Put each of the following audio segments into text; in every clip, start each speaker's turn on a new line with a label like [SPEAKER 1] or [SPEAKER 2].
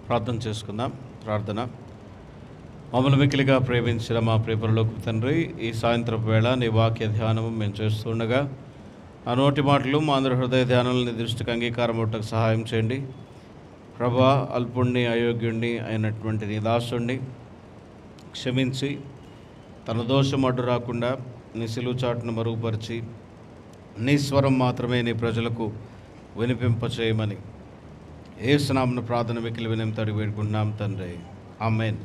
[SPEAKER 1] ప్రార్థన చేసుకుందాం. ప్రార్థన. మమ్మల్ని మిక్కిలిగా ప్రేమించిన మా ప్రియపరలోక తండ్రి, ఈ సాయంత్రపు వేళ నీ వాక్య ధ్యానము మేము చేస్తుండగా ఆ నోటి మాటలు మా అందరి హృదయ ధ్యానాలని దృష్టికి అంగీకారం అవటకు సహాయం చేయండి. ప్రభా, అల్పుణ్ణి అయోగ్యుణ్ణి అయినటువంటి నీ దాసుణ్ణి క్షమించి తన దోషం అడ్డు రాకుండా నీ సిలువ చాటును మరుగుపరిచి నీ స్వరం మాత్రమే నీ ప్రజలకు వినిపింపచేయమని యేసు నామమున ప్రార్థన మిక్కిలి వినయంతో అడిగి వేడుకుంటున్నాం తండ్రి, ఆమేన్.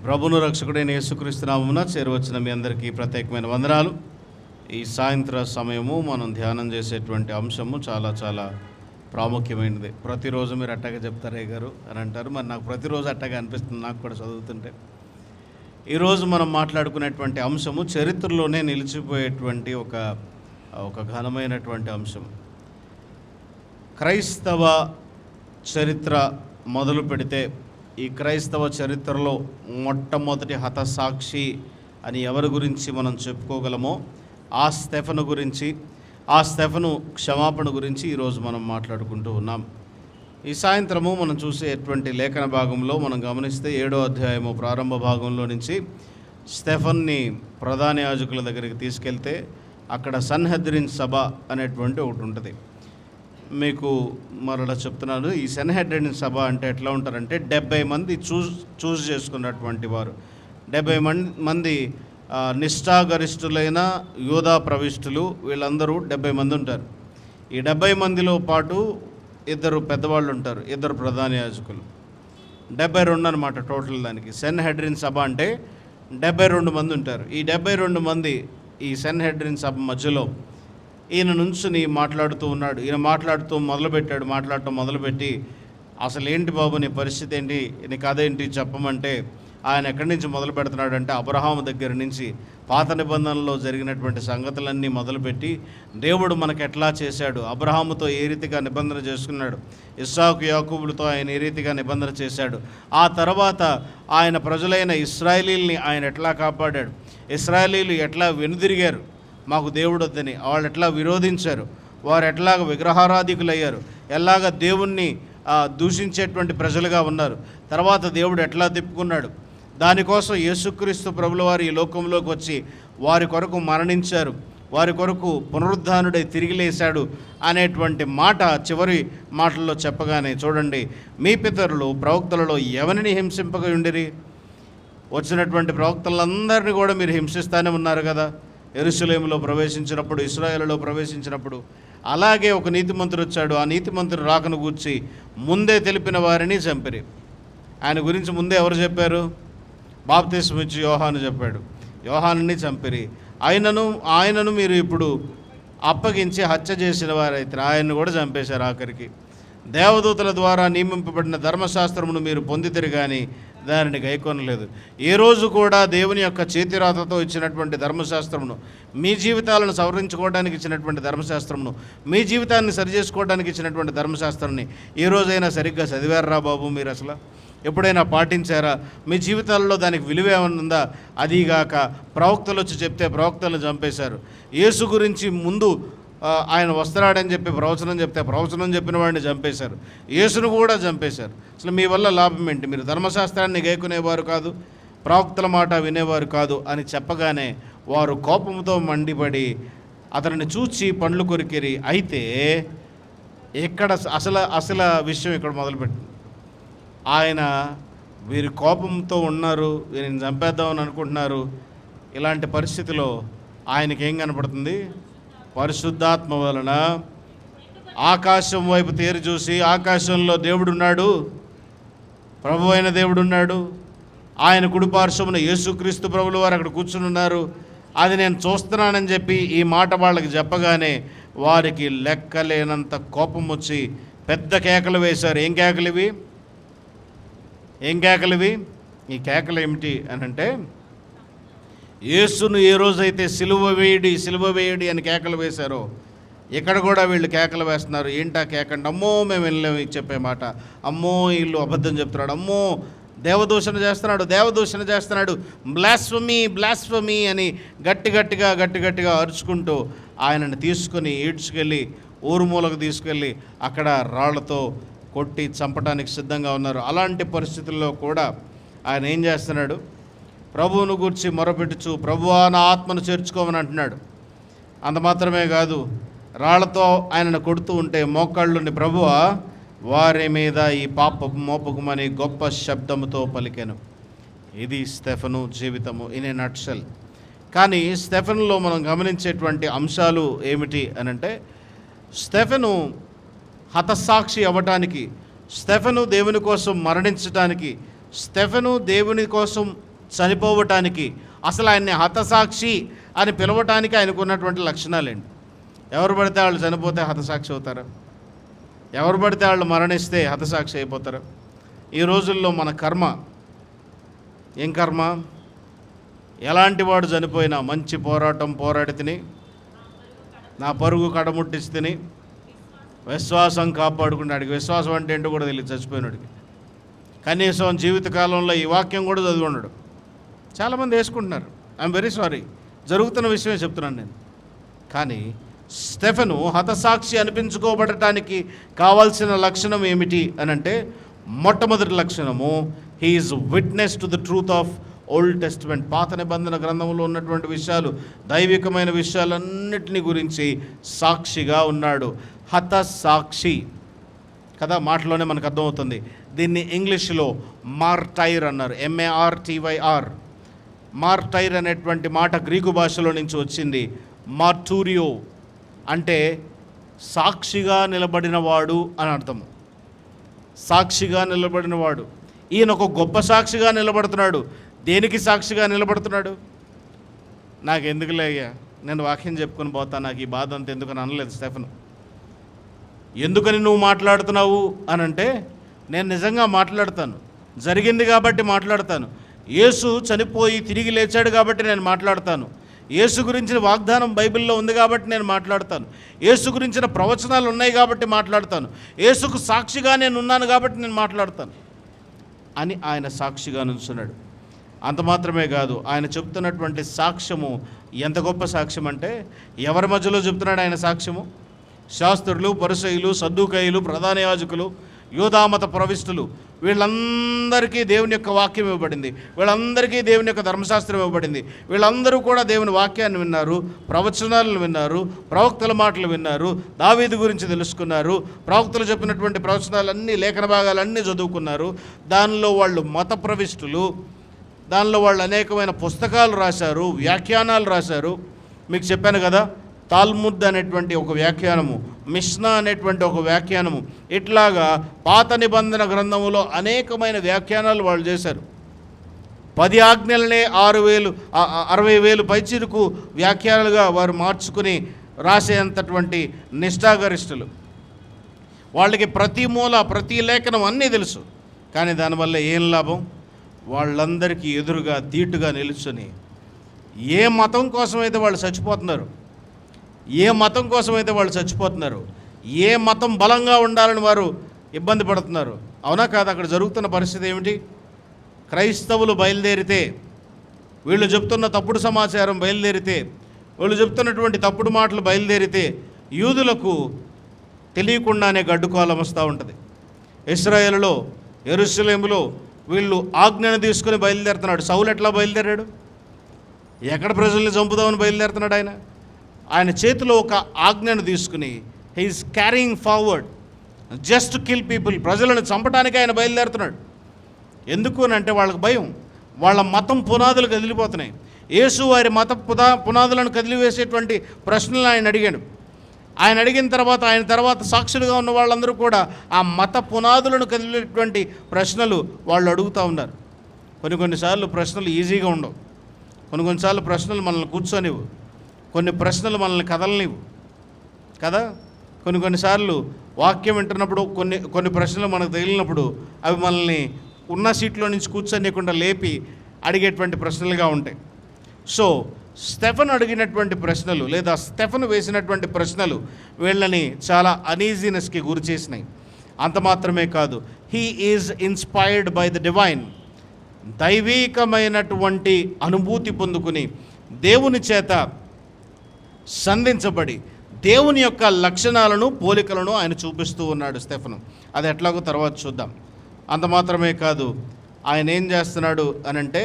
[SPEAKER 1] ప్రభువును రక్షకుడైన యేసుక్రీస్తు నామమున చేరువచ్చిన మీ అందరికీ ప్రత్యేకమైన వందనాలు. ఈ సాయంత్ర సమయము మనం ధ్యానం చేసేటువంటి అంశము చాలా చాలా ప్రాముఖ్యమైనది. ప్రతిరోజు మీరు అట్టగా చెప్తారే గారు అని అంటారు. మరి నాకు ప్రతిరోజు అట్టగా అనిపిస్తుంది, నాకు కూడా చదువుతుంటే. ఈరోజు మనం మాట్లాడుకునేటువంటి అంశము చరిత్రలోనే నిలిచిపోయేటువంటి ఒక ఘనమైనటువంటి అంశం. క్రైస్తవ చరిత్ర మొదలు పెడితే ఈ క్రైస్తవ చరిత్రలో మొట్టమొదటి హతసాక్షి అని ఎవరి గురించి మనం చెప్పుకోగలమో ఆ స్టెఫను గురించి, ఆ స్టెఫను క్షమాపణ గురించి ఈరోజు మనం మాట్లాడుకుంటూ ఉన్నాం. ఈ సాయంత్రము మనం చూసేటువంటి లేఖన భాగంలో మనం గమనిస్తే 7వ అధ్యాయము ప్రారంభ భాగంలో నుంచి స్టెఫన్ని ప్రధాన యాజకుల దగ్గరికి తీసుకెళ్తే అక్కడ సన్హెద్రిన్ సభ అనేటువంటి ఒకటి ఉంటుంది. మీకు మరలా చెప్తున్నాను, ఈ సన్హెద్రిన్ సభ అంటే ఎట్లా ఉంటారంటే 70 మంది చూస్ చేసుకున్నటువంటి వారు, 70 మంది నిష్ఠాగరిష్ఠులైన యూదా ప్రవిష్టులు, వీళ్ళందరూ 70 మంది ఉంటారు. ఈ 70 మందిలో పాటు 2 పెద్దవాళ్ళు ఉంటారు, 2 ప్రధాన యాజకులు. 72 అనమాట టోటల్. దానికి సన్హెద్రిన్ సభ అంటే 72 మంది ఉంటారు. ఈ 72 మంది ఈ సన్హెద్రిన్ సభ మధ్యలో ఈయన నుంచుని మాట్లాడుతూ ఉన్నాడు. ఈయన మాట్లాడటం మొదలుపెట్టి అసలు ఏంటి బాబు నీ పరిస్థితి ఏంటి, నీ కథ ఏంటి చెప్పమంటే ఆయన ఎక్కడి నుంచి మొదలు పెడుతున్నాడంటే అబ్రహాము దగ్గర నుంచి పాత నిబంధనలో జరిగినటువంటి సంగతులన్నీ మొదలుపెట్టి దేవుడు మనకు ఎట్లా చేశాడు, అబ్రహాముతో ఏ రీతిగా నిబంధన చేసుకున్నాడు, ఇస్సాకు యాకోబులతో ఆయన ఏ రీతిగా నిబంధన చేశాడు, ఆ తర్వాత ఆయన ప్రజలైన ఇశ్రాయేలీల్ని ఆయన ఎట్లా కాపాడాడు, ఇశ్రాయేలీలు ఎట్లా వెనుదిరిగారు మాకు దేవుడు వద్దని, వాళ్ళు ఎట్లా విరోధించారు, వారు ఎట్లాగ విగ్రహారాధికులయ్యారు, ఎలాగ దేవుణ్ణి దూషించేటువంటి ప్రజలుగా ఉన్నారు, తర్వాత దేవుడు ఎట్లా తిప్పుకున్నాడు, దానికోసం యేసుక్రీస్తు ప్రభుల వారు ఈ లోకంలోకి వచ్చి వారి కొరకు మరణించారు, వారి కొరకు పునరుద్ధానుడై తిరిగి లేశాడు అనేటువంటి మాట చివరి మాటల్లో చెప్పగానే చూడండి, మీ పితరులు ప్రవక్తలలో ఎవరిని హింసింపగా ఉండిరి, వచ్చినటువంటి ప్రవక్తలందరినీ కూడా మీరు హింసిస్తూనే ఉన్నారు కదా, యెరూషలేములో ప్రవేశించినప్పుడు, ఇశ్రాయేలులో ప్రవేశించినప్పుడు. అలాగే ఒక నీతిమంతుడు వచ్చాడు, ఆ నీతిమంతుడు రాకను గూర్చి ముందే తెలిపిన వారిని చంపిరి. ఆయన గురించి ముందే ఎవరు చెప్పారు? బాప్తిస్మం ఇచ్చి యోహాను చెప్పాడు, యోహానుని చంపిరి. ఆయనను మీరు ఇప్పుడు అప్పగించి హత్య చేసిన వారైతే ఆయన్ను కూడా చంపేశారు. ఆఖరికి దేవదూతల ద్వారా నియమింపబడిన ధర్మశాస్త్రమును మీరు పొందితిరి కానీ దానిని గైకొనలేదు. ఏ రోజు కూడా దేవుని యొక్క చేతిరాతతో ఇచ్చినటువంటి ధర్మశాస్త్రమును, మీ జీవితాలను సవరించుకోవడానికి ఇచ్చినటువంటి ధర్మశాస్త్రమును, మీ జీవితాన్ని సరిచేసుకోవడానికి ఇచ్చినటువంటి ధర్మశాస్త్రాన్ని ఏ రోజైనా సరిగ్గా చదివారా బాబు మీరు? అసలు ఎప్పుడైనా పాటించారా? మీ జీవితాలలో దానికి విలువ ఏమన్నా ఉందా? అదీగాక ప్రవక్తలు వచ్చి చెప్తే ప్రవక్తలను చంపేశారు. యేసు గురించి ముందు ఆయన వస్తున్నాడని చెప్పి ప్రవచనం చెప్తే ప్రవచనం చెప్పిన వాడిని చంపేశారు, యేసును కూడా చంపేశారు. అసలు మీ వల్ల లాభం ఏంటి? మీరు ధర్మశాస్త్రాన్ని గైకునేవారు కాదు, ప్రవక్తల మాట వినేవారు కాదు అని చెప్పగానే వారు కోపంతో మండిపడి అతనిని చూచి పండ్లు కొరికిరి. అయితే ఇక్కడ అసలు విషయం ఇక్కడ మొదలుపెట్టింది. ఆయన వీరి కోపంతో ఉన్నారు, వీరిని చంపేద్దామని అనుకుంటున్నారు. ఇలాంటి పరిస్థితిలో ఆయనకి ఏం కనపడుతుంది? పరిశుద్ధాత్మ వలన ఆకాశం వైపు తేరి చూసి, ఆకాశంలో దేవుడున్నాడు, ప్రభు అయిన దేవుడున్నాడు, ఆయన కుడిపార్శ్వమున యేసుక్రీస్తు ప్రభులు వారు అక్కడ కూర్చుని ఉన్నారు, అది నేను చూస్తున్నానని చెప్పి ఈ మాట వాళ్ళకి చెప్పగానే వారికి లెక్కలేనంత కోపం వచ్చి పెద్ద కేకలు వేశారు. ఏం కేకలివి? ఈ కేకలు ఏమిటి అని అంటే, యేసును ఏ రోజైతే సిలువ వేయడి అని కేకలు వేశారో ఇక్కడ కూడా వీళ్ళు కేకలు వేస్తున్నారు. ఏంటా కేకండి? అమ్మో మేము వెళ్ళలేము చెప్పే మాట, అమ్మో వీళ్ళు అబద్ధం చెప్తున్నాడు, అమ్మో దేవదూషణ చేస్తున్నాడు, బ్లాస్ఫమీ అని గట్టిగా అరుచుకుంటూ ఆయనను తీసుకొని ఈడ్చుకెళ్ళి ఊరు మూలకు తీసుకెళ్ళి అక్కడ రాళ్లతో కొట్టి చంపడానికి సిద్ధంగా ఉన్నారు. అలాంటి పరిస్థితుల్లో కూడా ఆయన ఏం చేస్తున్నాడు? ప్రభువును గూర్చి మొరపెట్టుచు, ప్రభువా నా ఆత్మను చేర్చుకోమని అంటున్నాడు. అంత మాత్రమే కాదు, రాళ్లతో ఆయనను కొడుతూ ఉంటే మోకాళ్ళుని, ప్రభువా వారి మీద ఈ పాపపు మోపకమని గొప్ప శబ్దముతో పలికెను. ఇది స్టెఫను జీవితము ఇన్ ఏ నట్షెల్. కానీ స్టెఫెనులో మనం గమనించేటువంటి అంశాలు ఏమిటి అనంటే, స్టెఫెను హతసాక్షి అవ్వటానికి, స్టెఫెను దేవుని కోసం మరణించటానికి, స్టెఫెను దేవుని కోసం చనిపోవటానికి, అసలు ఆయన్ని హతసాక్షి అని పిలవటానికి ఆయనకు ఉన్నటువంటి లక్షణాలేంటి? ఎవరు పడితే వాళ్ళు చనిపోతే హతసాక్షి అవుతారు? ఎవరు పడితే వాళ్ళు మరణిస్తే హతసాక్షి అయిపోతారు? ఈ రోజుల్లో మన కర్మ ఏం కర్మ? ఎలాంటి వాడు చనిపోయినా మంచి పోరాటం పోరాడి తిని, నా పరుగు కడముట్టిసి తిని, విశ్వాసం కాపాడుకున్నాడికి, విశ్వాసం అంటే ఏంటో కూడా తెలియదు చచ్చిపోయినాడికి, కనీసం జీవితకాలంలో ఈ వాక్యం కూడా చదివి ఉన్నాడు. చాలామంది వేసుకుంటున్నారు. ఐఎమ్ వెరీ సారీ, జరుగుతున్న విషయమే చెప్తున్నాను నేను. కానీ స్టెఫెను హతసాక్షి అనిపించుకోబడటానికి కావాల్సిన లక్షణం ఏమిటి అని అంటే, మొట్టమొదటి లక్షణము, he is witness to the truth of old testament. పాత నిబంధన గ్రంథంలో ఉన్నటువంటి విషయాలు, దైవికమైన విషయాలన్నిటిని గురించి సాక్షిగా ఉన్నాడు. హతసాక్షి కదా, మాటలోనే మనకు అర్థమవుతుంది. దీన్ని ఇంగ్లీష్లో మార్టైర్ అన్నారు, MARTYR. మార్టైర్ అనేటువంటి మాట గ్రీకు భాషలో నుంచి వచ్చింది. మార్టూరియో అంటే సాక్షిగా నిలబడినవాడు అని అర్థం. సాక్షిగా నిలబడినవాడు. ఈయన ఒక గొప్ప సాక్షిగా నిలబడుతున్నాడు. దేనికి సాక్షిగా నిలబడుతున్నాడు? నాకు ఎందుకులే అయ్యా, నేను వాక్యం చెప్పుకొని పోతా, నాకు ఈ బాధ అంత ఎందుకని అనలేదు స్టెఫెను. ఎందుకని నువ్వు మాట్లాడుతున్నావు అని అంటే, నేను నిజంగా మాట్లాడతాను, జరిగింది కాబట్టి మాట్లాడతాను. యేసు చనిపోయి తిరిగి లేచాడు కాబట్టి నేను మాట్లాడతాను. యేసు గురించిన వాగ్దానం బైబిల్లో ఉంది కాబట్టి నేను మాట్లాడతాను. యేసు గురించిన ప్రవచనాలు ఉన్నాయి కాబట్టి మాట్లాడతాను. యేసుకు సాక్షిగా నేను ఉన్నాను కాబట్టి నేను మాట్లాడతాను అని ఆయన సాక్షిగా నుంచున్నాడు. అంత మాత్రమే కాదు, ఆయన చెప్తున్నటువంటి సాక్ష్యము ఎంత గొప్ప సాక్ష్యం అంటే, ఎవరి మధ్యలో చెప్తున్నాడు ఆయన సాక్ష్యము? శాస్త్రులు, పరిసయ్యులు, సద్దూకయ్యులు, ప్రధాన యాజకులు, యూదామత ప్రవిష్టులు, వీళ్ళందరికీ దేవుని యొక్క వాక్యం ఇవ్వబడింది. వీళ్ళందరికీ దేవుని యొక్క ధర్మశాస్త్రం ఇవ్వబడింది. వీళ్ళందరూ కూడా దేవుని వాక్యాన్ని విన్నారు, ప్రవచనాలను విన్నారు, ప్రవక్తల మాటలు విన్నారు, దావీదు గురించి తెలుసుకున్నారు, ప్రవక్తలు చెప్పినటువంటి ప్రవచనాలన్నీ, లేఖన భాగాలన్నీ చదువుకున్నారు. దానిలో వాళ్ళు మత ప్రవిష్టులు, దానిలో వాళ్ళు అనేకమైన పుస్తకాలు రాశారు, వ్యాఖ్యానాలు రాశారు. మీకు చెప్పాను కదా, తాల్ముద్ అనేటువంటి ఒక వ్యాఖ్యానము, మిష్నా అనేటువంటి ఒక వ్యాఖ్యానము, ఇట్లాగా పాత నిబంధన గ్రంథములో అనేకమైన వ్యాఖ్యానాలు వాళ్ళు చేశారు. 10 ఆజ్ఞలనే 60,000 పైచిరుకు వ్యాఖ్యానాలుగా వారు మార్చుకుని రాసేంతటువంటి నిష్ఠాగరిష్ఠులు. వాళ్ళకి ప్రతి మూల, ప్రతి లేఖనం అన్నీ తెలుసు. కానీ దానివల్ల ఏం లాభం? వాళ్ళందరికీ ఎదురుగా ధీటుగా నిలుచుని, ఏ మతం కోసమైతే వాళ్ళు చచ్చిపోతున్నారు, ఏ మతం కోసమైతే వాళ్ళు చచ్చిపోతున్నారు, ఏ మతం బలంగా ఉండాలని వారు ఇబ్బంది పడుతున్నారు. అవునా కాదు? అక్కడ జరుగుతున్న పరిస్థితి ఏమిటి? క్రైస్తవులు బయలుదేరితే, వీళ్ళు చెప్తున్న తప్పుడు సమాచారం బయలుదేరితే, వీళ్ళు చెప్తున్నటువంటి తప్పుడు మాటలు బయలుదేరితే, యూదులకు తెలియకుండానే గడ్డుకోలం వస్తూ ఉంటుంది. ఇశ్రాయేలులో, యెరూషలేములో వీళ్ళు ఆజ్ఞను తీసుకుని బయలుదేరుతున్నాడు. సౌలు ఎట్లా బయలుదేరాడు? ఎక్కడ ప్రజల్ని చంపుదామని బయలుదేరుతున్నాడు ఆయన? ఆయన చేతిలో ఒక ఆజ్ఞను తీసుకుని, he is carrying forward just to kill people. ప్రజలను చంపడానికి ఆయన బయలుదేరుతున్నాడు. ఎందుకు అని అంటే, వాళ్ళకి భయం. వాళ్ళ మతం పునాదులు కదిలిపోతున్నాయి. యేసు వారి మత పునాదులను కదిలివేసేటువంటి ప్రశ్నలు ఆయన అడిగాడు. ఆయన అడిగిన తర్వాత, ఆయన తర్వాత సాక్షులుగా ఉన్న వాళ్ళందరూ కూడా ఆ మత పునాదులను కదిలేటువంటి ప్రశ్నలు వాళ్ళు అడుగుతూ ఉన్నారు. కొన్నిసార్లు ప్రశ్నలు ఈజీగా ఉండవు. కొన్నిసార్లు ప్రశ్నలు మనల్ని కూర్చొనివ్వు, కొన్ని ప్రశ్నలు మనల్ని కదలనివ్వు కదా. కొన్నిసార్లు వాక్యం వింటున్నప్పుడు కొన్ని ప్రశ్నలు మనకు తగిలినప్పుడు అవి మనల్ని ఉన్న సీట్లో నుంచి కూర్చొనియకుండా లేపి అడిగేటువంటి ప్రశ్నలుగా ఉంటాయి. సో స్టెఫెను అడిగినటువంటి ప్రశ్నలు, లేదా స్టెఫెను వేసినటువంటి ప్రశ్నలు వీళ్ళని చాలా అనీజీనెస్కి గురి చేసినాయి. అంత మాత్రమే కాదు, he is inspired by the divine. దైవీకమైనటువంటి అనుభూతి పొందుకుని, దేవుని చేత సంధించబడి, దేవుని యొక్క లక్షణాలను, పోలికలను ఆయన చూపిస్తూ ఉన్నాడు స్టెఫను. అది ఎట్లాగో తర్వాత చూద్దాం. అంత మాత్రమే కాదు, ఆయన ఏం చేస్తున్నాడు అనంటే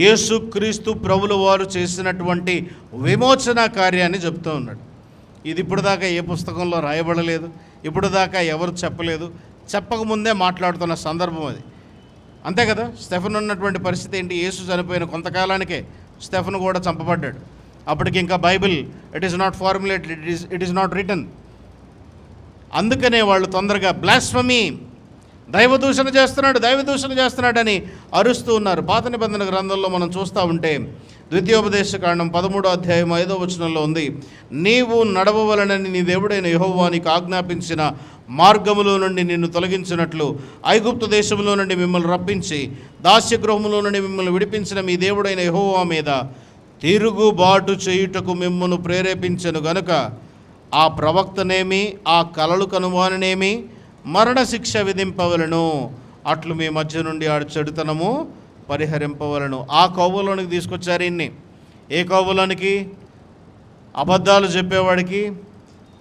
[SPEAKER 1] యేసుక్రీస్తు ప్రభుల వారు చేసినటువంటి విమోచన కార్యాన్ని చెప్తూ ఉన్నాడు. ఇది ఇప్పుడు దాకా ఏ పుస్తకంలో రాయబడలేదు, ఇప్పుడు దాకా ఎవరు చెప్పలేదు, చెప్పకముందే మాట్లాడుతున్న సందర్భం అది. అంతే కదా. స్టెఫెను ఉన్నటువంటి పరిస్థితి ఏంటి? యేసు చనిపోయిన కొంతకాలానికే స్టెఫెను కూడా చంపబడ్డాడు. అప్పటికి ఇంకా Bible it is not formulated, it is not written. అందుకనే వాళ్ళు తొందరగా బ్లాస్ఫమీ, దైవదూషణ చేస్తున్నాడని అరుస్తూ ఉన్నారు. పాత నిబంధన గ్రంథంలో మనం చూస్తూ ఉంటే ద్వితీయోపదేశకాండం 13వ అధ్యాయం 5వ వచనంలో ఉంది, నీవు నడవవలనని నీ దేవుడైన యెహోవా నీకు ఆజ్ఞాపించిన మార్గములో నుండి నిన్ను తొలగించినట్లు ఐగుప్తు దేశంలో నుండి మిమ్మల్ని రప్పించి దాస్యగృహములో నుండి మిమ్మల్ని విడిపించిన మీ దేవుడైన యెహోవా మీద తిరుగుబాటు చేయుటకు మిమ్మల్ని ప్రేరేపించెను గనుక ఆ ప్రవక్తనేమి, ఆ కలలు కనువాననేమి మరణశిక్ష విధింపవలను, అట్లు మీ మధ్య నుండి ఆడు చెడుతనము పరిహరింపవలను. ఆ కోవలోనికి తీసుకొచ్చారు ఇన్ని. ఏ కోవలోనికి? అబద్ధాలు చెప్పేవాడికి,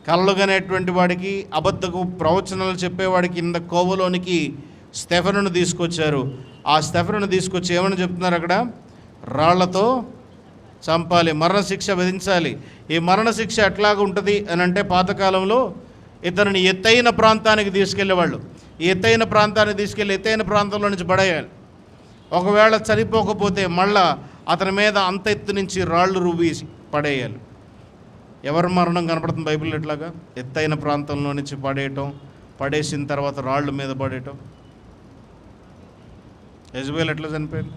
[SPEAKER 1] కళ్ళుగనేటువంటి వాడికి, అబద్ధకు ప్రవచనాలు చెప్పేవాడికి ఇంత కోవలోనికి స్టెఫెనును తీసుకొచ్చారు. ఆ స్టెఫెనును తీసుకొచ్చి ఏమని చెప్తున్నారు అక్కడ? రాళ్లతో చంపాలి, మరణశిక్ష విధించాలి. ఈ మరణశిక్ష ఎట్లాగ ఉంటుంది అని అంటే, పాతకాలంలో ఇతనిని ఎత్తైన ప్రాంతానికి తీసుకెళ్లేవాళ్ళు. ఈ ఎత్తైన ప్రాంతానికి తీసుకెళ్ళి ఎత్తైన ప్రాంతంలో నుంచి పడేయాలి. ఒకవేళ చనిపోకపోతే మళ్ళా అతని మీద అంత ఎత్తు నుంచి రాళ్ళు రువ్వేసి పడేయాలి. ఎవరి మరణం కనపడుతుంది బైబిల్? ఎట్లాగా? ఎత్తైన ప్రాంతంలో నుంచి పడేయటం, పడేసిన తర్వాత రాళ్ళు మీద పడేయటం. యెజబెల్ ఎట్లా చనిపోయింది?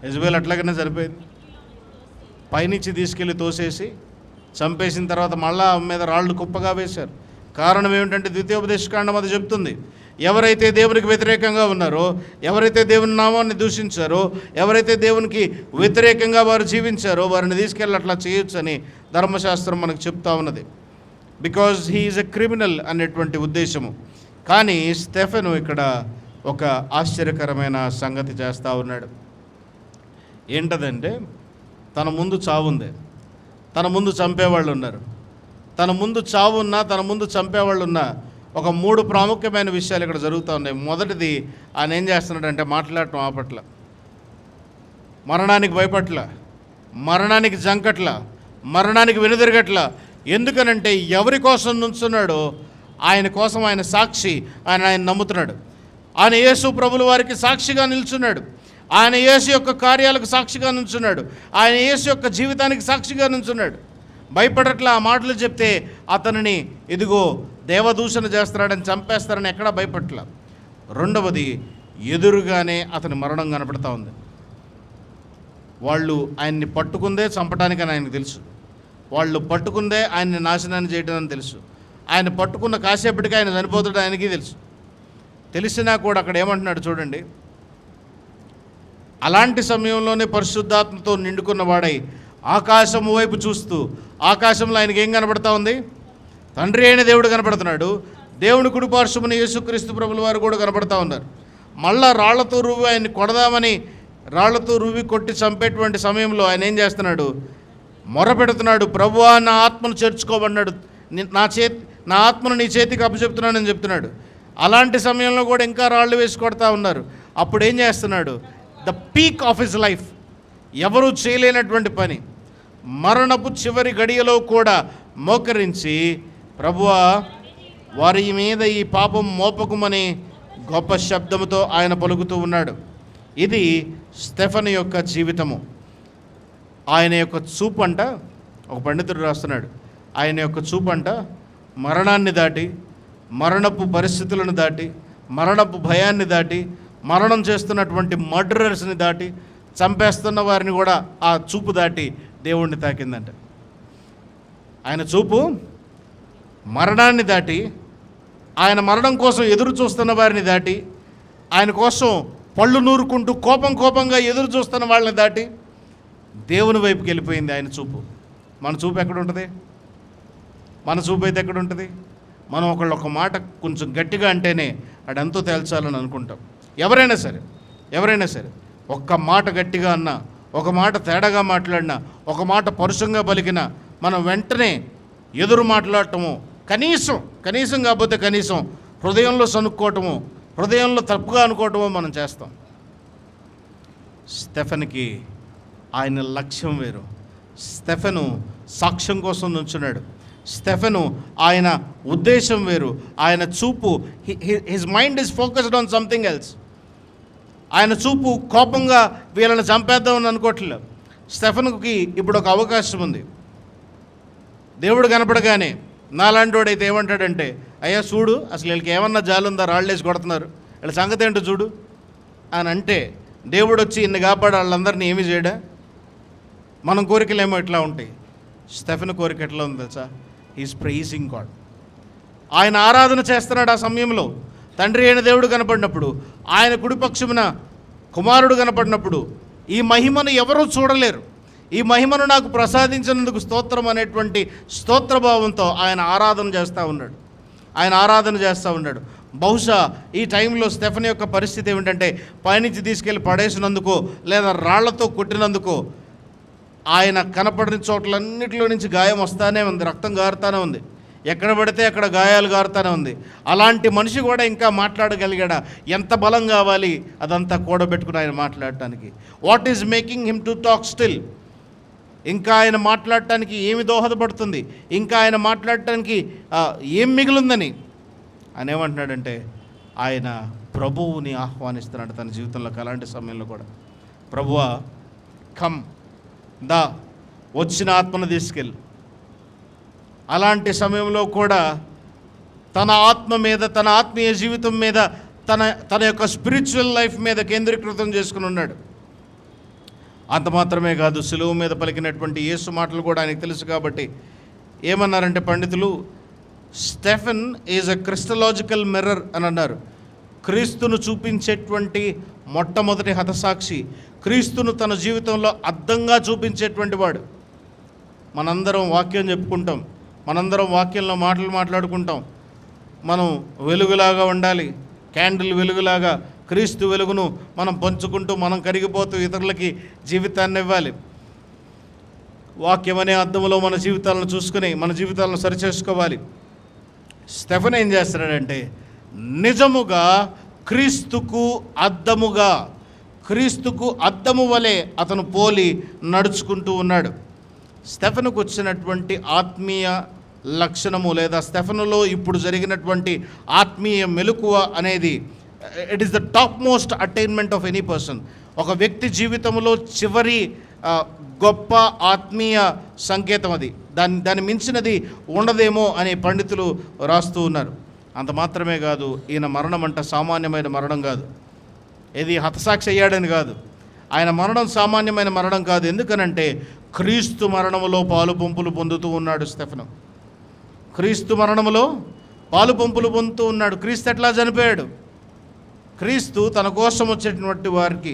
[SPEAKER 1] యెజబెల్ అట్లాగనే చనిపోయింది. పైనుంచి తీసుకెళ్ళి తోసేసి చంపేసిన తర్వాత మళ్ళా ఆమె మీద రాళ్ళు కుప్పగా వేశారు. కారణం ఏమిటంటే ద్వితీయోపదేశకాండం అది చెప్తుంది, ఎవరైతే దేవునికి వ్యతిరేకంగా ఉన్నారో, ఎవరైతే దేవుని నామాన్ని దూషించారో, ఎవరైతే దేవునికి వ్యతిరేకంగా వారు జీవించారో వారిని తీసుకెళ్ళి అట్లా చేయొచ్చని ధర్మశాస్త్రం మనకు చెప్తా ఉన్నది. Because he is a criminal అనేటువంటి ఉద్దేశము. కానీ స్టెఫెను ఇక్కడ ఒక ఆశ్చర్యకరమైన సంగతి చేస్తూ ఉన్నాడు. ఏంటదంటే, తన ముందు చావుంది, తన ముందు చంపేవాళ్ళు ఉన్నారు, తన ముందు చావు ఉన్నా, తన ముందు చంపేవాళ్ళు ఉన్నా, ఒక 3 ప్రాముఖ్యమైన విషయాలు ఇక్కడ జరుగుతూ ఉన్నాయి. మొదటిది, ఆయన ఏం చేస్తున్నాడంటే మాట్లాడటం ఆపట్ల, మరణానికి భయపట్ల, మరణానికి జంకట్ల, మరణానికి వెనుదిరగట్ల. ఎందుకనంటే ఎవరి కోసం నుంచున్నాడో ఆయన కోసం ఆయన సాక్షి, ఆయన నమ్ముతున్నాడు. ఆయన యేసు ప్రభుల వారికి సాక్షిగా నిల్చున్నాడు. ఆయన యేసు యొక్క కార్యాలకు సాక్షిగా నుంచున్నాడు. ఆయన యేసు యొక్క జీవితానికి సాక్షిగా నుంచున్నాడు. భయపడట్లా. ఆ మాటలు చెప్తే అతనిని ఇదిగో దేవదూషణ చేస్తున్నాడని, చంపేస్తారని ఎక్కడా భయపడట్లా. రెండవది, ఎదురుగానే అతని మరణం కనపడతా ఉంది. వాళ్ళు ఆయన్ని పట్టుకుందే చంపడానికని ఆయనకు తెలుసు. వాళ్ళు పట్టుకుందే ఆయన్ని నాశనాన్ని చేయడం తెలుసు. ఆయన పట్టుకున్న కాసేపటికి ఆయన చనిపోతాడు ఆయనకి తెలుసు. తెలిసినా కూడా అక్కడ ఏమంటున్నాడు చూడండి, అలాంటి సమయంలోనే పరిశుద్ధాత్మతో నిండుకున్న వాడై ఆకాశం వైపు చూస్తూ, ఆకాశంలో ఆయనకి ఏం కనబడతా ఉంది? తండ్రి అయిన దేవుడు కనబడుతున్నాడు. దేవుని కుడి పార్శ్వమున యేసుక్రీస్తు ప్రభుల వారు కూడా కనబడతా ఉన్నారు. మళ్ళా రాళ్లతో రువ్వి ఆయన్ని కొడదామని రాళ్లతో రువ్వి కొట్టి చంపేటువంటి సమయంలో ఆయన ఏం చేస్తున్నాడు? మొరపెడుతున్నాడు, ప్రభువా నా ఆత్మను చేర్చుకోబడినాడు, నా ఆత్మను నీ చేతికి అప్పచెప్తున్నానని చెప్తున్నాడు. అలాంటి సమయంలో కూడా ఇంకా రాళ్ళు వేసి కొడతా ఉన్నారు. అప్పుడు ఏం చేస్తున్నాడు? The peak of his life, ఎవరు చేయలేనటువంటి పని, మరణపు చివరి గడియలో కూడా మోకరించి, ప్రభువా వారి మీద ఈ పాపం మోపకుమని గొప్ప శబ్దముతో ఆయన పలుకుతూ ఉన్నాడు. ఇది స్టెఫెను యొక్క జీవితము. ఆయన యొక్క చూపు అంట, ఒక పండితుడు రాస్తున్నాడు, ఆయన యొక్క చూపు అంట మరణాన్ని దాటి, మరణపు పరిస్థితులను దాటి, మరణపు భయాన్ని దాటి, మరణం చేస్తున్నటువంటి మర్డరర్స్ని దాటి, చంపేస్తున్న వారిని కూడా ఆ చూపు దాటి దేవుణ్ణి తాకిందంట. ఆయన చూపు మరణాన్ని దాటి, ఆయన మరణం కోసం ఎదురు చూస్తున్న వారిని దాటి, ఆయన కోసం పళ్ళు నూరుకుంటూ కోపంగా ఎదురు చూస్తున్న వాళ్ళని దాటి దేవుని వైపుకి వెళ్ళిపోయింది ఆయన చూపు. మన చూపు ఎక్కడుంటుంది? మన చూపు అయితే ఎక్కడుంటుంది? మనం ఒక మాట కొంచెం గట్టిగా అంటేనే అడంతో తేల్చాలని అనుకుంటాం. ఎవరైనా సరే ఒక్క మాట గట్టిగా అన్నా, ఒక మాట తేడాగా మాట్లాడినా, ఒక మాట పరుషంగా పలికినా మనం వెంటనే ఎదురు మాట్లాడటము, కనీసం కాకపోతే కనీసం హృదయంలో సనుక్కోవటము, హృదయంలో తప్పుగా అనుకోవటము మనం చేస్తాం. స్టెఫెన్కి ఆయన లక్ష్యం వేరు. స్టెఫెను సాక్ష్యం కోసం నుంచున్నాడు. స్టెఫెను ఆయన ఉద్దేశం వేరు. ఆయన చూపు, his mind is focused on something else. ఆయన చూపు కోపంగా వీళ్ళని చంపేద్దామని అనుకోవట్లేదు. స్టెఫెన్కి ఇప్పుడు ఒక అవకాశం ఉంది. దేవుడు కనపడగానే నాలాంటోడైతే ఏమంటాడంటే, అయ్యా చూడు, అసలు వీళ్ళకి ఏమన్నా జాలుందా, రాళ్ళేసి కొడుతున్నారు, వీళ్ళ సంగతి ఏంటో చూడు అని అంటే, దేవుడు వచ్చి ఇన్ని కాపాడు వాళ్ళందరినీ ఏమి చేయడా? మనం కోరికలేమో ఎట్లా ఉంటాయి, స్టెఫెన్ కోరిక ఎట్లా ఉంది తెలుసా? Is pricing God. ఆయన ఆరాధన చేస్తున్నాడు. ఆ సమయంలో తండ్రి అయిన దేవుడు కనపడినప్పుడు, ఆయన కుడిపక్షమున కుమారుడు కనపడినప్పుడు, ఈ మహిమను ఎవరూ చూడలేరు, ఈ మహిమను నాకు ప్రసాదించినందుకు స్తోత్రం అనేటువంటి స్తోత్రభావంతో ఆయన ఆరాధన చేస్తూ ఉన్నాడు. బహుశా ఈ టైంలో స్టెఫెన్ యొక్క పరిస్థితి ఏమిటంటే, పైనుంచి తీసుకెళ్ళి పడేసినందుకో లేదా రాళ్లతో కొట్టినందుకో ఆయన కనపడిన చోట్లన్నిటిలో నుంచి గాయం వస్తానే ఉంది, రక్తం గారుతానే ఉంది, ఎక్కడ పడితే అక్కడ గాయాలు గారుతానే ఉంది. అలాంటి మనిషి కూడా ఇంకా మాట్లాడగలిగాడా? ఎంత బలం కావాలి అదంతా కూడబెట్టుకుని ఆయన మాట్లాడటానికి? What is making him to talk still? ఇంకా ఆయన మాట్లాడటానికి ఏమి దోహదపడుతుంది? ఇంకా ఆయన మాట్లాడటానికి ఏం మిగిలిందని ఆయన ఏమంటున్నాడంటే, ఆయన ప్రభువుని ఆహ్వానిస్తున్నాడు తన జీవితంలోకి. అలాంటి సమయంలో కూడా, ప్రభువా కమ్, దా, వచ్చిన ఆత్మను తీసుకెళ్ళి. అలాంటి సమయంలో కూడా తన ఆత్మ మీద, తన ఆత్మీయ జీవితం మీద, తన యొక్క స్పిరిచువల్ లైఫ్ మీద కేంద్రీకృతం చేసుకుని ఉన్నాడు. అంత మాత్రమే కాదు, సిలువ మీద పలికినటువంటి యేసు మాటలు కూడా ఆయనకు తెలుసు. కాబట్టి ఏమన్నారంటే పండితులు, స్టెఫెన్ ఈజ్ అ క్రిస్టలాజికల్ మిర్రర్ అని అన్నారు. క్రీస్తును చూపించేటువంటి మొట్టమొదటి హతసాక్షి, క్రీస్తును తన జీవితంలో అద్దంగా చూపించేటువంటి వాడు. మనందరం వాక్యం చెప్పుకుంటాం, మనందరం వాక్యంలో మాట్లాడుకుంటాం. మనం వెలుగులాగా ఉండాలి, క్యాండిల్ వెలుగులాగా క్రీస్తు వెలుగును మనం పంచుకుంటూ, మనం కరిగిపోతూ ఇతరులకి జీవితాన్ని ఇవ్వాలి. వాక్యం అనే అద్దములో మన జీవితాలను చూసుకుని మన జీవితాలను సరిచేసుకోవాలి. స్టెఫెన్ ఏం చేస్తున్నాడంటే, నిజముగా క్రీస్తుకు అద్దము వలె అతను పోలి నడుచుకుంటూ ఉన్నాడు. స్టెఫెనుకు వచ్చినటువంటి ఆత్మీయ లక్షణము లేదా స్టెఫెనులో ఇప్పుడు జరిగినటువంటి ఆత్మీయ మెలకువ అనేది, it is the top most attainment of any person. ఒక వ్యక్తి జీవితంలో చివరి గొప్ప ఆత్మీయ సంకేతం అది. దాన్ని మించినది ఉండదేమో అని పండితులు రాస్తూ ఉన్నారు. అంత మాత్రమే కాదు, ఈయన మరణం అంట సామాన్యమైన మరణం కాదు. ఇది హతసాక్షి అయ్యాడని కాదు, ఆయన మరణం సామాన్యమైన మరణం కాదు. ఎందుకనంటే క్రీస్తు మరణములో పాలుపంపులు పొందుతూ ఉన్నాడు స్టెఫెను. క్రీస్తు మరణములో పాలుపంపులు పొందుతూ ఉన్నాడు. క్రీస్తు ఎట్లా చనిపోయాడు? క్రీస్తు తన కోసం వచ్చేటువంటి వారికి,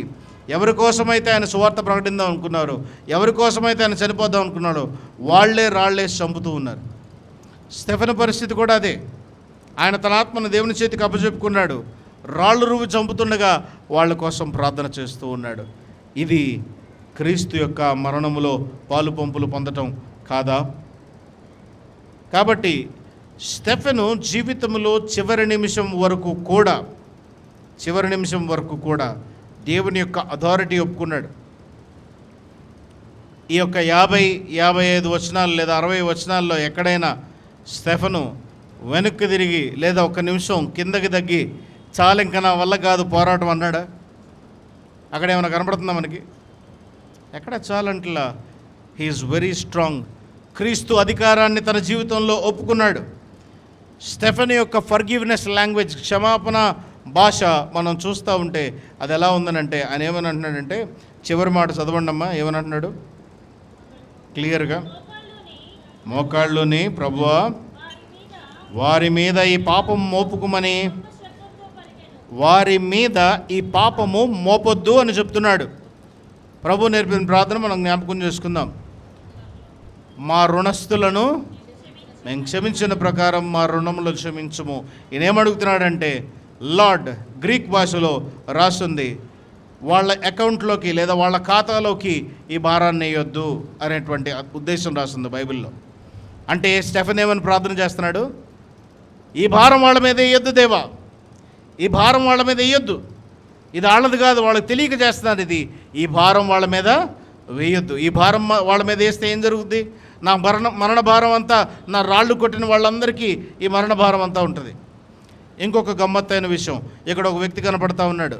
[SPEAKER 1] ఎవరి కోసమైతే ఆయన సువార్త ప్రకటిద్దాం అనుకున్నారో, ఎవరి కోసమైతే ఆయన చనిపోద్దాం అనుకున్నాడో రాళ్ళేసి చంపుతూ ఉన్నారు. స్టెఫెను పరిస్థితి కూడా అదే. ఆయన తన ఆత్మను దేవుని చేతికి అప్పచెప్పుకున్నాడు. రాళ్ళు రువ్వి చంపుతుండగా వాళ్ళ కోసం ప్రార్థన చేస్తూ ఉన్నాడు. ఇది క్రీస్తు యొక్క మరణములో పాలుపంపులు పొందటం కాదా? కాబట్టి స్టెఫెను జీవితంలో చివరి నిమిషం వరకు కూడా దేవుని యొక్క అథారిటీ ఒప్పుకున్నాడు. ఈ యొక్క 50-55 వచనాలు లేదా 60 వచనాల్లో ఎక్కడైనా స్టెఫెను వెనక్కి తిరిగి లేదా ఒక నిమిషం కిందకి తగ్గి, చాలు ఇంకా నా వల్ల కాదు పోరాటం అన్నాడా? అక్కడ ఏమైనా కనపడుతుందా మనకి? ఎక్కడ చాలంటలా. He's very strong. క్రీస్తు అధికారాన్ని తన జీవితంలో ఒప్పుకున్నాడు. స్టెఫెన్ యొక్క ఫర్గివ్నెస్ లాంగ్వేజ్, క్షమాపణ భాష మనం చూస్తూ ఉంటే అది ఎలా ఉందనంటే, ఆయన ఏమని అంటున్నాడంటే, చివరి మాట చదవండి అమ్మా, ఏమని అంటున్నాడు క్లియర్గా? మోకాళ్ళుని ప్రభువా వారి మీద ఈ పాపం మోపుకుమని, వారి మీద ఈ పాపము మోపొద్దు అని చెప్తున్నాడు. ప్రభు నేర్పిన ప్రార్థన మనం జ్ఞాపకం చేసుకుందాం. మా రుణస్థులను మేము క్షమించిన ప్రకారం మా రుణములు క్షమించము. ఈయనేమడుగుతున్నాడంటే, లార్డ్, గ్రీక్ భాషలో రాస్తుంది, వాళ్ళ అకౌంట్లోకి లేదా వాళ్ళ ఖాతాలోకి ఈ భారాన్ని వేయొద్దు అనేటువంటి ఉద్దేశం రాస్తుంది బైబిల్లో. అంటే స్టెఫెన్ ఏమని ప్రార్థన చేస్తున్నాడు? ఈ భారం వాళ్ళ మీద వేయొద్దు దేవా, ఈ భారం వాళ్ళ మీద వేయొద్దు, ఇది వాళ్ళది కాదు, వాళ్ళకి తెలియక చేస్తున్నారు ఇది, ఈ భారం వాళ్ళ మీద వేయొద్దు. ఈ భారం వాళ్ళ మీద వేస్తే ఏం జరుగుద్ది? నా మరణ భారం అంతా, నా రాళ్ళు కొట్టిన వాళ్ళందరికీ ఈ మరణ భారం అంతా ఉంటుంది. ఇంకొక గమ్మత్తైన విషయం, ఇక్కడ ఒక వ్యక్తి కనపడతా ఉన్నాడు.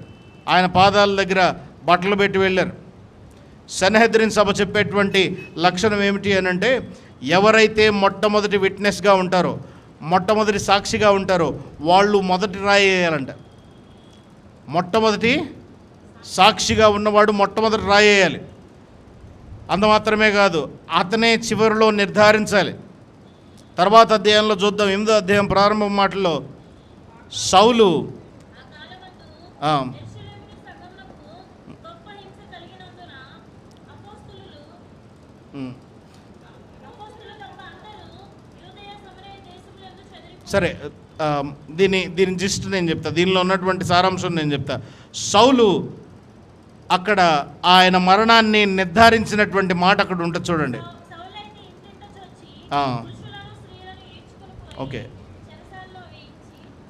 [SPEAKER 1] ఆయన పాదాల దగ్గర బట్టలు పెట్టి వెళ్ళారు. సన్హెద్రిన్ సభ చెప్పేటువంటి లక్షణం ఏమిటి అని అంటే, ఎవరైతే మొట్టమొదటి విట్నెస్గా ఉంటారో, మొట్టమొదటి సాక్షిగా ఉంటారో వాళ్ళు మొదటి రాయి వేయాలంట. మొట్టమొదటి సాక్షిగా ఉన్నవాడు మొట్టమొదటి రాయి వేయాలి. అంత మాత్రమే కాదు, అతనే చివరిలో నిర్ధారించాలి. తర్వాత అధ్యాయంలో చూద్దాం, 8వ అధ్యాయం ప్రారంభం మాటల్లో సౌలు సరే, దీని జిస్ట్ నేను చెప్తా, దీనిలో ఉన్నటువంటి సారాంశం నేను చెప్తా. సౌలు అక్కడ ఆయన మరణాన్ని నిర్ధారించినటువంటి మాట అక్కడ ఉంటుంది చూడండి. Okay,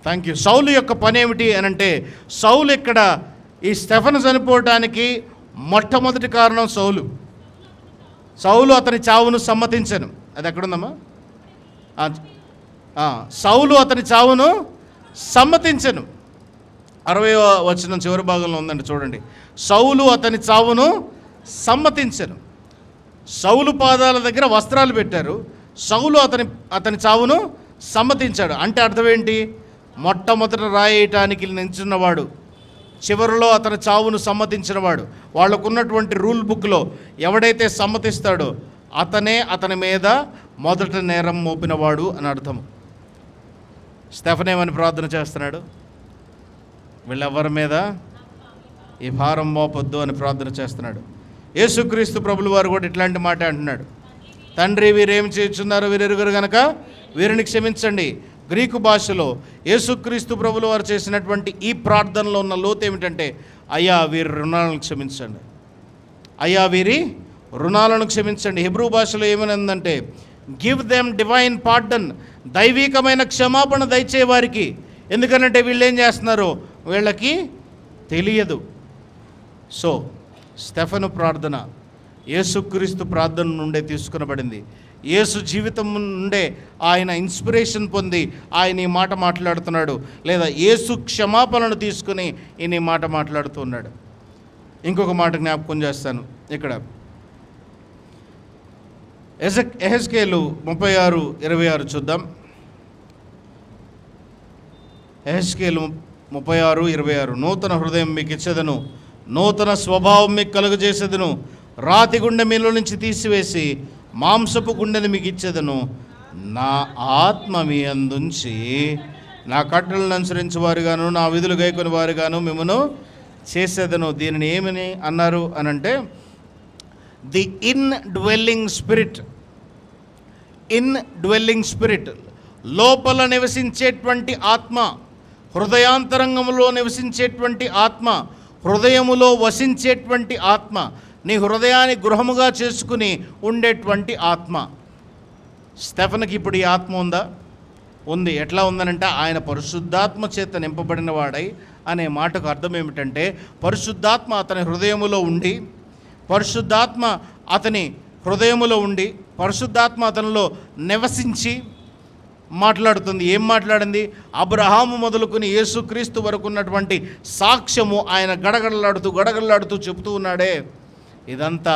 [SPEAKER 1] thank you. సౌలు యొక్క పని ఏమిటి అని అంటే, సౌలు ఇక్కడ ఈ స్టెఫెను చనిపోవటానికి మొట్టమొదటి కారణం సౌలు అతని చావును సమ్మతించను. అది ఎక్కడుందమ్మా? సౌలు అతని చావును సమ్మతించను. 60వ వచనం చివరి భాగంలో ఉందండి, చూడండి. సౌలు అతని చావును సమ్మతించను. సౌలు పాదాల దగ్గర వస్త్రాలు పెట్టారు, సౌలు అతని చావును సమ్మతించాడు. అంటే అర్థం ఏంటి? మొట్టమొదట రాయటానికి నించున్నవాడు, చివరిలో అతని చావును సమ్మతించినవాడు. వాళ్ళకున్నటువంటి రూల్ బుక్లో ఎవడైతే సమ్మతిస్తాడో అతనే అతని మీద మొదట నేరం మోపినవాడు అని అర్థం. స్టెఫెన్ ఏమని ప్రార్థన చేస్తున్నాడు? వీళ్ళెవరి మీద ఈ భారం మోపొద్దు అని ప్రార్థన చేస్తున్నాడు. యేసుక్రీస్తు ప్రభుల వారు కూడా ఇట్లాంటి మాట అంటున్నాడు, తండ్రి వీరేం చేయుచున్నారో వీరెరుగరు గనక వీరిని క్షమించండి. గ్రీకు భాషలో యేసుక్రీస్తు ప్రభుల వారు చేసినటువంటి ఈ ప్రార్థనలో ఉన్న లోతు ఏమిటంటే, అయ్యా వీరి రుణాలను క్షమించండి, అయ్యా వీరి రుణాలను క్షమించండి. హెబ్రూ భాషలో ఏమనుందంటే, గివ్ దెమ్ డివైన్ పార్డన్, దైవికమైన క్షమాపణ దయచే వారికి. ఎందుకనంటే వీళ్ళు ఏం చేస్తున్నారో వీళ్ళకి తెలియదు. సో స్టెఫెను ప్రార్థన యేసుక్రీస్తు ప్రార్థన నుండే తీసుకునబడింది. యేసు జీవితం నుండే ఆయన ఇన్స్పిరేషన్ పొంది ఆయన ఈ మాట మాట్లాడుతున్నాడు, లేదా యేసు క్షమాపణను తీసుకుని ఈయన ఈ మాట మాట్లాడుతున్నాడు. ఇంకొక మాట జ్ఞాపకం చేస్తాను ఇక్కడ. యెహెజ్కేలు 36:26 చూద్దాం. యెహెజ్కేలు 36:26, నూతన హృదయం మీకు ఇచ్చేదను, నూతన స్వభావం మీకు కలుగజేసేదను, రాతి గుండె మీలో నుంచి తీసివేసి మాంసపు గుండెని మీకు ఇచ్చేదను, నా ఆత్మ మీ అందుంచి నా కట్టలను అనుసరించి వారుగాను నా విధులు గైకొని వారుగాను మిమ్మను చేసేదను. దీనిని ఏమని అన్నారు అనంటే, ది ఇన్ డ్వెల్లింగ్ స్పిరిట్, లోపల నివసించేటువంటి ఆత్మ, హృదయాంతరంగంలో నివసించేటువంటి ఆత్మ, హృదయములో వసించేటువంటి ఆత్మ, నీ హృదయాన్ని గృహముగా చేసుకుని ఉండేటువంటి ఆత్మ. స్టెఫెన్కి ఇప్పుడు ఈ ఆత్మ ఉందా? ఉంది. ఎట్లా ఉందనంటే, ఆయన పరిశుద్ధాత్మ చేత నింపబడిన వాడై అనే మాటకు అర్థం ఏమిటంటే, పరిశుద్ధాత్మ అతని హృదయములో ఉండి, పరిశుద్ధాత్మ అతని హృదయములో ఉండి, పరిశుద్ధాత్మ అతనిలో నివసించి మాట్లాడుతుంది. ఏం మాట్లాడింది? అబ్రహాము మొదలుకొని యేసుక్రీస్తు వరకు ఉన్నటువంటి సాక్ష్యము ఆయన గడగడలాడుతూ చెబుతూ ఉన్నాడే, ఇదంతా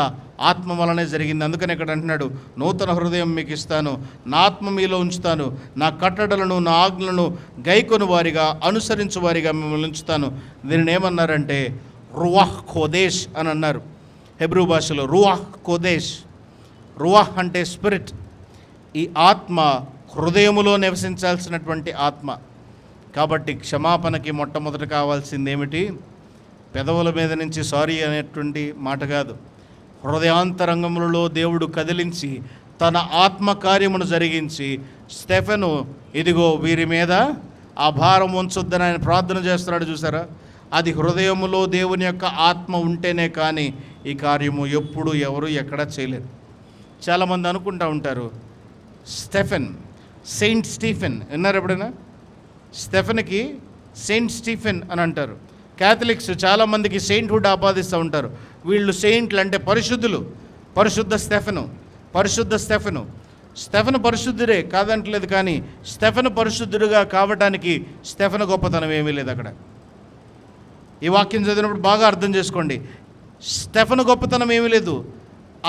[SPEAKER 1] ఆత్మ వలనే జరిగింది. అందుకని ఇక్కడ అంటున్నాడు, నూతన హృదయం మీకు ఇస్తాను, నా ఆత్మ మీలో ఉంచుతాను, నా కట్టడలను నా ఆజ్ఞలను గైకొని వారిగా అనుసరించు వారిగా మిమ్మల్ని ఉంచుతాను. దీనిని ఏమన్నారంటే రువాహ్ కోదేశ్ అని అన్నారు. హెబ్రూ భాషలో రువాహ్ కోదేశ్. రువాహ్ అంటే స్పిరిట్. ఈ ఆత్మ హృదయములో నివసించాల్సినటువంటి ఆత్మ. కాబట్టి క్షమాపణకి మొట్టమొదట కావాల్సింది ఏమిటి? పెదవుల మీద నుంచి సారీ అనేటువంటి మాట కాదు, హృదయాంతరంగములలో దేవుడు కదిలించి తన ఆత్మ కార్యమును జరిగించి, స్టెఫెను ఇదిగో వీరి మీద ఆ భారం ఉంచొద్దని ఆయన ప్రార్థన చేస్తున్నాడు. చూసారా? అది హృదయములో దేవుని యొక్క ఆత్మ ఉంటేనే కానీ ఈ కార్యము ఎప్పుడు ఎవరు ఎక్కడ చేయలేరు. చాలామంది అనుకుంటూ ఉంటారు, స్టెఫెన్, సెయింట్ స్టీఫెన్ విన్నారు ఎప్పుడైనా? స్టెఫెన్కి సెయింట్ స్టీఫెన్ అని అంటారు. క్యాథలిక్స్ చాలామందికి సెయింట్హుడ్ ఆపాదిస్తూ ఉంటారు. వీళ్ళు సెయింట్లు అంటే పరిశుద్ధులు. పరిశుద్ధ స్టెఫెను స్టెఫెను పరిశుద్ధుడే కాదంటలేదు, కానీ స్టెఫెను పరిశుద్ధుడుగా కావటానికి స్టెఫెను గొప్పతనం ఏమీ లేదు అక్కడ. ఈ వాక్యం చదివినప్పుడు బాగా అర్థం చేసుకోండి. స్టెఫెను గొప్పతనం ఏమీ లేదు.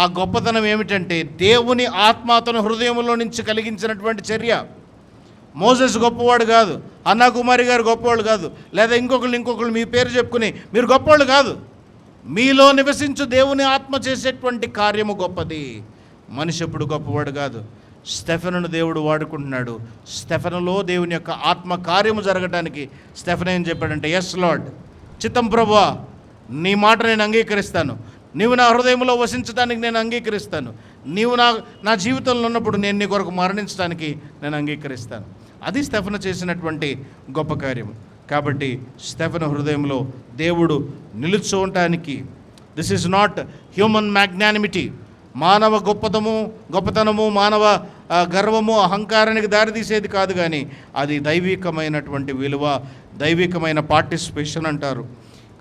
[SPEAKER 1] ఆ గొప్పతనం ఏమిటంటే దేవుని ఆత్మ అతను హృదయంలో నుంచి కలిగించినటువంటి చర్య. మోసెస్ గొప్పవాడు కాదు, అన్నా కుమారి గారు గొప్పవాళ్ళు కాదు, లేదా ఇంకొకళ్ళు మీ పేరు చెప్పుకుని మీరు గొప్పవాళ్ళు కాదు. మీలో నివసించు దేవుని ఆత్మ చేసేటువంటి కార్యము గొప్పది. మనిషి ఎప్పుడు గొప్పవాడు కాదు. స్టెఫెనును దేవుడు వాడుకుంటున్నాడు. స్టెఫెనులో దేవుని యొక్క ఆత్మ కార్యము జరగడానికి స్టెఫెన్ ఏం చెప్పాడంటే, ఎస్ లార్డ్, చిత్తం ప్రభువా, నీ మాట నేను అంగీకరిస్తాను. నీవు నా హృదయంలో వసించడానికి నేను అంగీకరిస్తాను. నీవు నా జీవితంలో ఉన్నప్పుడు నేను నీ కొరకు మరణించడానికి నేను అంగీకరిస్తాను. అది స్టెఫెను చేసినటువంటి గొప్ప కార్యం. కాబట్టి స్టెఫెను హృదయంలో దేవుడు నిలుచోవటానికి, this is not human magnanimity, మానవ గొప్పతనము మానవ గర్వము అహంకారానికి దారితీసేది కాదు, కానీ అది దైవికమైనటువంటి విలువ, దైవికమైన పార్టిసిపేషన్ అంటారు.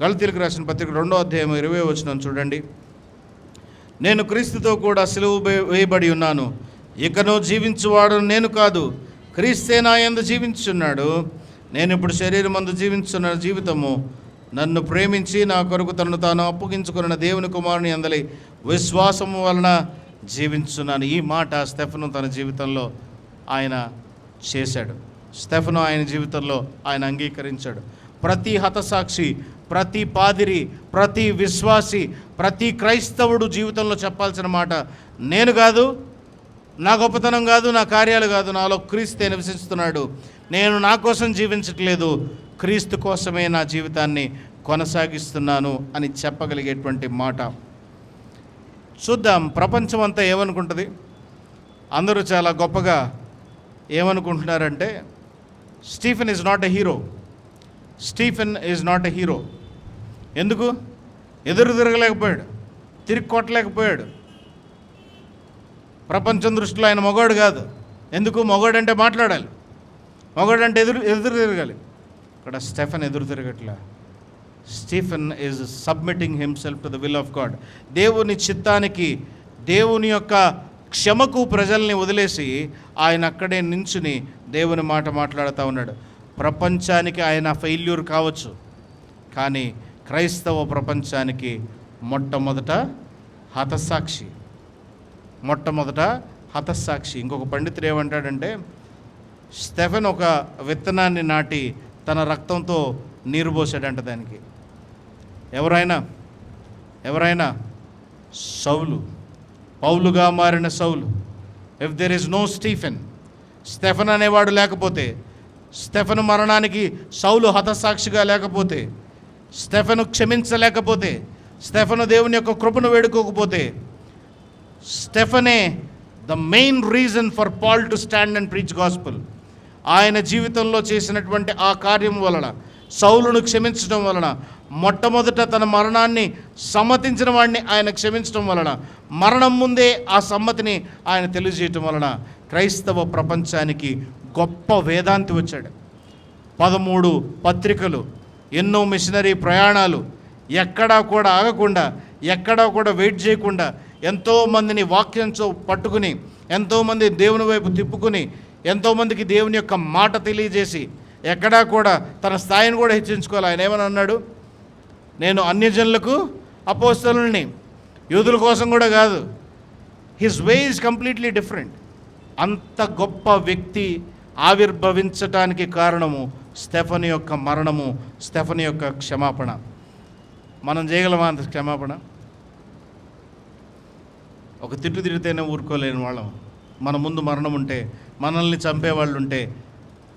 [SPEAKER 1] గలతీయులకు రాసిన పత్రిక 2వ అధ్యాయం 20వ వచనం చూడండి. నేను క్రీస్తుతో కూడా సిలువ వేయబడి ఉన్నాను, ఇకను జీవించువాడు నేను కాదు, క్రీస్తే నా యందు జీవించున్నాడు. నేను ఇప్పుడు శరీరమందు జీవించున్న జీవితము నన్ను ప్రేమించి నా కొరకు తనను తాను అప్పగించుకున్న దేవుని కుమారుని అందలి విశ్వాసము వలన జీవించున్నాను. ఈ మాట స్టెఫెను తన జీవితంలో ఆయన చేశాడు. స్టెఫెను ఆయన జీవితంలో ఆయన అంగీకరించాడు. ప్రతి హతసాక్షి, ప్రతి పాదిరి, ప్రతి విశ్వాసి, ప్రతి క్రైస్తవుడు జీవితంలో చెప్పాల్సిన మాట, నేను కాదు, నా గొప్పతనం కాదు, నా కార్యాలు కాదు, నాలో క్రీస్తే నివసిస్తున్నాడు. నేను నా కోసం జీవించట్లేదు, క్రీస్తు కోసమే నా జీవితాన్ని కొనసాగిస్తున్నాను అని చెప్పగలిగేటువంటి మాట. చూద్దాం, ప్రపంచం అంతా ఏమనుకుంటుంది? అందరూ చాలా గొప్పగా ఏమనుకుంటున్నారంటే, Stephen is not a hero. Stephen is not a hero. ఎందుకు? ఎదురు తిరగలేకపోయాడు, తిరిగి కొట్టలేకపోయాడు. ప్రపంచం దృష్టిలో ఆయన మగవాడు కాదు. ఎందుకు? మగవాడంటే మాట్లాడాలి, మగవాడంటే ఎదురు తిరగాలి. ఇక్కడ స్టెఫెన్ ఎదురు తిరగట్లా. Stephen is submitting himself to the will of God. దేవుని చిత్తానికి, దేవుని యొక్క క్షమకు ప్రజల్ని వదిలేసి ఆయన అక్కడే నించుని దేవుని మాట మాట్లాడుతూ ఉన్నాడు. ప్రపంచానికి ఆయన ఫెయిల్యూర్ కావచ్చు, కానీ క్రైస్తవ ప్రపంచానికి మొట్టమొదట హతసాక్షి. ఇంకొక పండితుడు ఏమంటాడంటే, స్టెఫెన్ ఒక విత్తనాన్ని నాటి తన రక్తంతో నీరు పోసాడంట దానికి. ఎవరైనా సౌలు, పౌలుగా మారిన Saul. If there is no Stephen అనేవాడు లేకపోతే, స్టెఫెను మరణానికి సౌలు హతసాక్షిగా లేకపోతే, స్టెఫెను క్షమించలేకపోతే, స్టెఫెను దేవుని యొక్క కృపను వేడుకోకపోతే, స్టెఫెనే the main reason for Paul to stand and preach gospel. ఆయన జీవితంలో చేసినటువంటి ఆ కార్యం వలన, సౌలును క్షమించడం వలన, మొట్టమొదట తన మరణాన్ని సమ్మతించిన వాడిని ఆయన క్షమించడం వలన, మరణం ముందే ఆ సమ్మతిని ఆయన తెలియజేయటం వలన క్రైస్తవ ప్రపంచానికి గొప్ప వేదాంతి వచ్చాడు. 13 పత్రికలు, ఎన్నో మిషనరీ ప్రయాణాలు, ఎక్కడా కూడా ఆగకుండా, ఎక్కడా కూడా వెయిట్ చేయకుండా, ఎంతోమందిని వాక్యంతో పట్టుకుని, ఎంతోమంది దేవుని వైపు తిప్పుకుని, ఎంతోమందికి దేవుని యొక్క మాట తెలియజేసి, ఎక్కడా కూడా తన స్థాయిని కూడా హెచ్చించుకోవాలి. ఆయన ఏమని అన్నాడు? నేను అన్యజనులకు అపోస్తలుని, యూదుల కోసం కూడా కాదు. His way is completely different. అంత గొప్ప వ్యక్తి ఆవిర్భవించటానికి కారణము స్టెఫెను యొక్క మరణము, స్టెఫెను యొక్క క్షమాపణ. మనం చేయగలమా అంత క్షమాపణ? ఒక తిట్టు తిడితేనే ఊరుకోలేని వాళ్ళం. మన ముందు మరణం ఉంటే, మనల్ని చంపేవాళ్ళు ఉంటే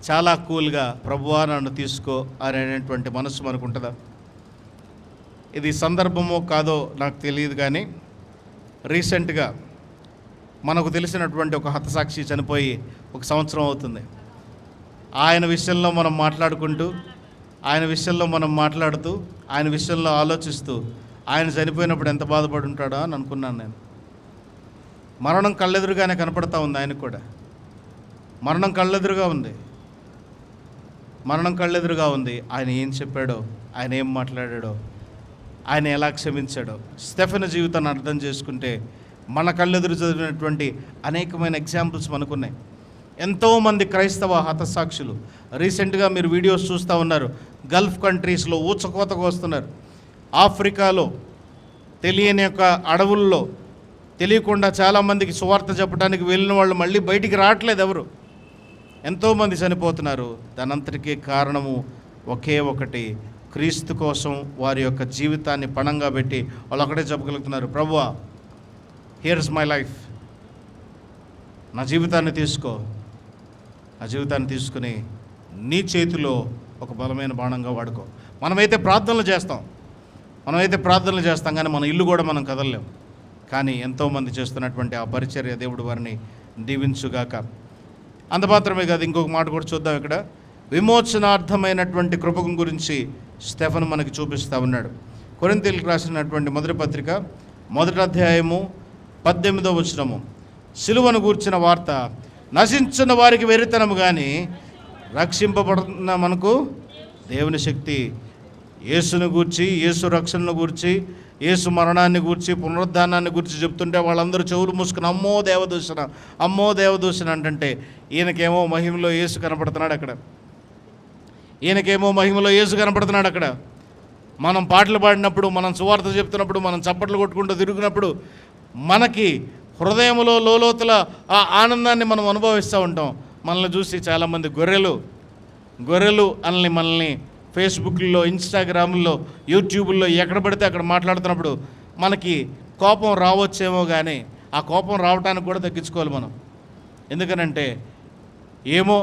[SPEAKER 1] చాలా కూల్గా ప్రభువా నన్ను తీసుకో అనేటువంటి మనసు మనకు ఉంటుందా? ఇది సందర్భమో కాదో నాకు తెలియదు, కానీ రీసెంట్గా మనకు తెలిసినటువంటి ఒక హతసాక్షి చనిపోయి 1 సంవత్సరం అవుతుంది. ఆయన విషయంలో మనం మాట్లాడుకుంటూ ఆయన విషయంలో మనం మాట్లాడుతూ, ఆయన విషయంలో ఆలోచిస్తూ, ఆయన చనిపోయినప్పుడు ఎంత బాధపడి ఉంటాడో అని అనుకున్నాను నేను. మరణం కళ్ళెదురుగానే కనపడతా ఉంది ఆయనకు కూడా. మరణం కళ్ళెదురుగా ఉంది. మరణం కళ్ళెదురుగా ఉంది. ఆయన ఏం చెప్పాడో, ఆయన ఏం మాట్లాడాడో, ఆయన ఎలా క్షమించాడో. స్టెఫెను జీవితాన్ని అర్థం చేసుకుంటే మన కళ్ళెదురు చదివినటువంటి అనేకమైన ఎగ్జాంపుల్స్ మనకున్నాయి. ఎంతోమంది క్రైస్తవ హతసాక్షులు రీసెంట్గా మీరు వీడియోస్ చూస్తూ ఉన్నారు. గల్ఫ్ కంట్రీస్లో ఊచకోతకు వస్తున్నారు. ఆఫ్రికాలో తెలియని యొక్క అడవుల్లో తెలియకుండా చాలామందికి సువార్త చెప్పడానికి వెళ్ళిన వాళ్ళు మళ్ళీ బయటికి రావట్లేదు ఎవరు. ఎంతోమంది చనిపోతున్నారు. దానంతటికీ కారణము ఒకే ఒకటి, క్రీస్తు కోసం వారి యొక్క జీవితాన్ని పణంగా పెట్టి వాళ్ళు ఒకటే చెప్పగలుగుతున్నారు, ప్రభువా హియర్స్ మై లైఫ్, నా జీవితాన్ని తీసుకో, ఆ జీవితాన్ని తీసుకుని నీ చేతిలో ఒక బలమైన బాణంగా వాడుకో. మనమైతే ప్రార్థనలు చేస్తాం కానీ మన ఇల్లు కూడా మనం కదలలేం. కానీ ఎంతోమంది చేస్తున్నటువంటి ఆ పరిచర్య దేవుడు వారిని దీవించుగాక. అంత మాత్రమే కాదు, ఇంకొక మాట కూడా చూద్దాం. ఇక్కడ విమోచనార్థమైనటువంటి కృపను గురించి స్టెఫెను మనకి చూపిస్తూ ఉన్నాడు. కొరింథీయులకు రాసినటువంటి మొదటి పత్రిక 1వ అధ్యాయము 18వ వచనము, సిలువను గూర్చిన వార్త నశించిన వారికి వెర్రితనము కానీ రక్షింపబడుతున్న మనకు దేవుని శక్తి. యేసును గూర్చి, యేసు రక్షణను గూర్చి, యేసు మరణాన్ని గూర్చి, పునరుద్ధానాన్ని గూర్చి చెప్తుంటే వాళ్ళందరూ చెవులు మూసుకుని అమ్మో దేవదూషణ, అమ్మో దేవదూషణ అంటే ఈయనకేమో మహిమలో యేసు కనపడుతున్నాడు అక్కడ. అక్కడ మనం పాటలు పాడినప్పుడు, మనం సువార్త చెప్తున్నప్పుడు, మనం చప్పట్లు కొట్టుకుంటూ తిరుగునప్పుడు మనకి హృదయంలో లోలోతుల ఆ ఆనందాన్ని మనం అనుభవిస్తూ ఉంటాం. మనల్ని చూసి చాలామంది గొర్రెలు అని మనల్ని ఫేస్బుక్లో, ఇన్స్టాగ్రామ్లో, యూట్యూబ్లో ఎక్కడ పడితే అక్కడ మాట్లాడుతున్నప్పుడు మనకి కోపం రావచ్చేమో కానీ ఆ కోపం రావటానికి కూడా తగ్గించుకోవాలి మనం. ఎందుకనంటే ఏమో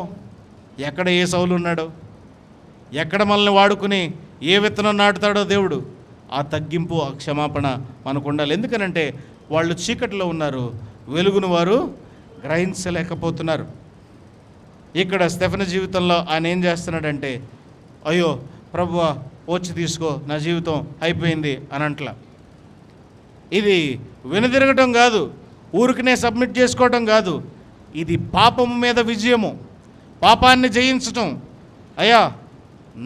[SPEAKER 1] ఎక్కడ ఏ సౌలు ఉన్నాడో, ఎక్కడ మనల్ని వాడుకుని ఏ విత్తనం నాటుతాడో దేవుడు. ఆ తగ్గింపు, ఆ క్షమాపణ మనకు ఉండాలి. ఎందుకనంటే వాళ్ళు చీకటిలో ఉన్నారు, వెలుగును వారు గ్రహించలేకపోతున్నారు. ఇక్కడ స్టెఫెను జీవితంలో ఆయన ఏం చేస్తున్నాడంటే, అయ్యో ప్రభువా వచ్చి తీసుకో, నా జీవితం అయిపోయింది అని అంట్లా. ఇది వెనుదిరగటం కాదు, ఊరికనే సబ్మిట్ చేసుకోవటం కాదు. ఇది పాపం మీద విజయము, పాపాన్ని జయించటం. అయ్యా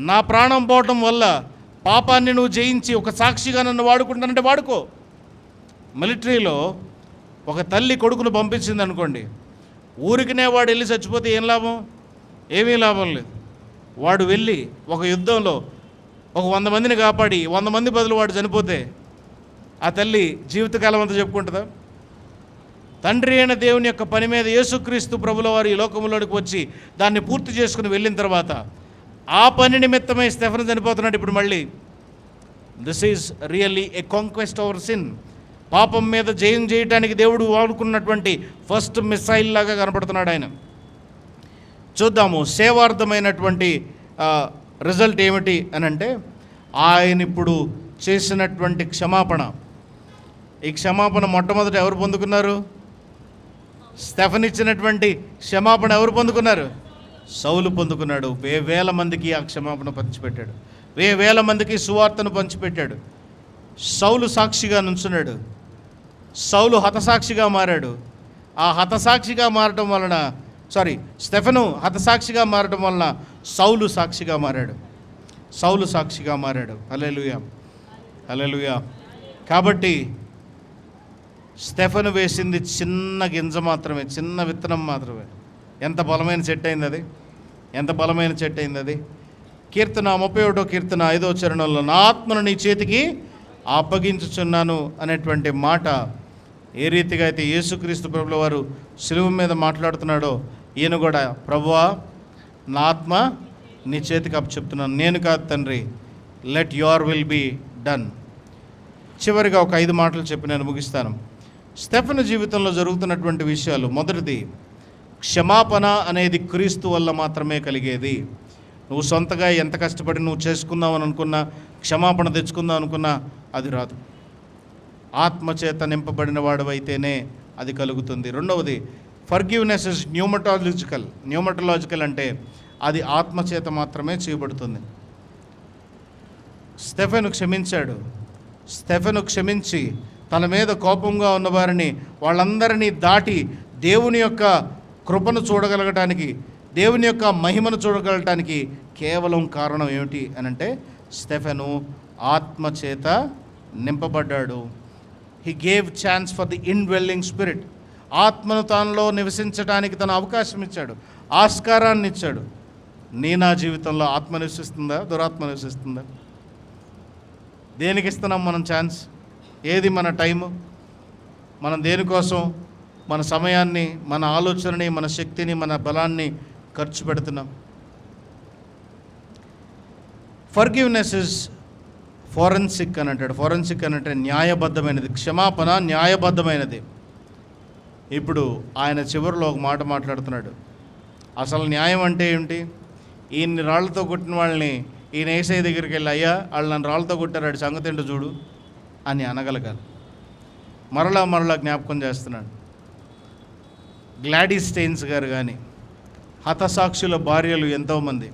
[SPEAKER 1] నా ప్రాణం పోవటం వల్ల పాపాన్ని నువ్వు జయించి ఒక సాక్షిగా నన్ను వాడుకుంటానంటే వాడుకో. మిలిటరీలో ఒక తల్లి కొడుకును పంపించింది అనుకోండి, ఊరికనే వాడు వెళ్ళి చచ్చిపోతే ఏం లాభం? ఏమీ లాభం లేదు. వాడు వెళ్ళి ఒక యుద్ధంలో ఒక 100 మందిని కాపాడి 100 మంది బదులు వాడు చనిపోతే ఆ తల్లి జీవితకాలం అంతా చెప్పుకుంటుందా? తండ్రి అయిన దేవుని యొక్క పని మీద యేసుక్రీస్తు ప్రభుల వారు ఈ లోకంలోనికి వచ్చి దాన్ని పూర్తి చేసుకుని వెళ్ళిన తర్వాత ఆ పని నిమిత్తమై స్టెఫెను చనిపోతున్నాడు. ఇప్పుడు మళ్ళీ this is really A conquest over sin. పాపం మీద జయం చేయడానికి దేవుడు వాడుకున్నటువంటి ఫస్ట్ మిసైల్ లాగా కనపడుతున్నాడు ఆయన. చూద్దాము సేవార్థమైనటువంటి రిజల్ట్ ఏమిటి అని అంటే, ఆయన ఇప్పుడు చేసినటువంటి క్షమాపణ. ఈ క్షమాపణ మొట్టమొదట ఎవరు పొందుకున్నారు? స్టెఫెను ఇచ్చినటువంటి క్షమాపణ ఎవరు పొందుకున్నారు? సౌలు పొందుకున్నాడు. వేల మందికి ఆ క్షమాపణ పంచిపెట్టాడు. వేల మందికి సువార్తను పంచిపెట్టాడు. సౌలు సాక్షిగా నుంచున్నాడు. సౌలు హతసాక్షిగా మారాడు. ఆ హతసాక్షిగా మారటం వలన స్టెఫెను హతసాక్షిగా మారటం వలన సౌలు సాక్షిగా మారాడు. హల్లెలూయా, హల్లెలూయా. కాబట్టి స్టెఫెను వేసింది చిన్న గింజ మాత్రమే, చిన్న విత్తనం మాత్రమే. ఎంత బలమైన చెట్టు అయింది అది. కీర్తన 31వ కీర్తన 5వ చరణంలో, నా ఆత్మను నీ చేతికి అప్పగించుచున్నాను అనేటువంటి మాట ఏ రీతిగా అయితే యేసుక్రీస్తు ప్రభుల వారు శిలువ మీద మాట్లాడుతున్నాడో, ఈయన కూడా ప్రభువా నా ఆత్మ నీ చేతికి అప్పచెప్తున్నాను, నేను కాదు తండ్రి, let your will be done. చివరిగా ఒక 5 మాటలు చెప్పి నేను ముగిస్తాను. స్టెఫెను జీవితంలో జరుగుతున్నటువంటి విషయాలు. మొదటిది, క్షమాపణ అనేది క్రీస్తు వల్ల మాత్రమే కలిగేది. నువ్వు సొంతగా ఎంత కష్టపడి నువ్వు చేసుకుందామని అనుకున్నా, క్షమాపణ తెచ్చుకుందాం అనుకున్నా అది రాదు. ఆత్మచేత నింపబడిన వాడవైతేనే అది కలుగుతుంది. రెండవది, ఫర్గివ్నెస్ ఇస్ న్యూమటాలజికల్ అంటే అది ఆత్మచేత మాత్రమే చేయబడుతుంది. స్టెఫెను క్షమించాడు. స్టెఫెను క్షమించి తన మీద కోపంగా ఉన్నవారిని వాళ్ళందరినీ దాటి దేవుని యొక్క కృపను చూడగలగటానికి, దేవుని యొక్క మహిమను చూడగలగటానికి కేవలం కారణం ఏమిటి అనంటే స్టెఫెను ఆత్మచేత నింపబడ్డాడు. He gave chance for the indwelling spirit. ఆత్మను తానులో నివసించడానికి తను అవకాశం ఇచ్చాడు, ఆస్కారాన్ని ఇచ్చాడు. నా జీవితంలో ఆత్మ నివసిస్తుందా, దురాత్మ నివసిస్తుందా? దేనికి ఇస్తున్నాం మనం ఛాన్స్? ఏది మన టైము? మనం దేనికోసం మన సమయాన్ని, మన ఆలోచనని, మన శక్తిని, మన బలాన్ని ఖర్చు పెడుతున్నాం? ఫర్గివ్నెస్ ఇస్ ఫోరెన్సిక్ అని అంటాడు. ఫోరెన్సిక్ అని అంటే న్యాయబద్ధమైనది. క్షమాపణ న్యాయబద్ధమైనది. ఇప్పుడు ఆయన చివరిలో ఒక మాట మాట్లాడుతున్నాడు. అసలు న్యాయం అంటే ఏమిటి? ఈయన్ని రాళ్లతో కొట్టిన వాళ్ళని ఈయన ఏసై దగ్గరికి వెళ్ళి, అయ్యా వాళ్ళు నన్ను రాళ్ళతో కొట్టారు, సంగతి ఏంటో చూడు అని అనగలగాలి. మరలా జ్ఞాపకం చేస్తున్నాడు. గ్లాడీస్ స్టెయిన్స్ గారు కానీ, హతసాక్షుల భార్యలు ఎంతోమంది,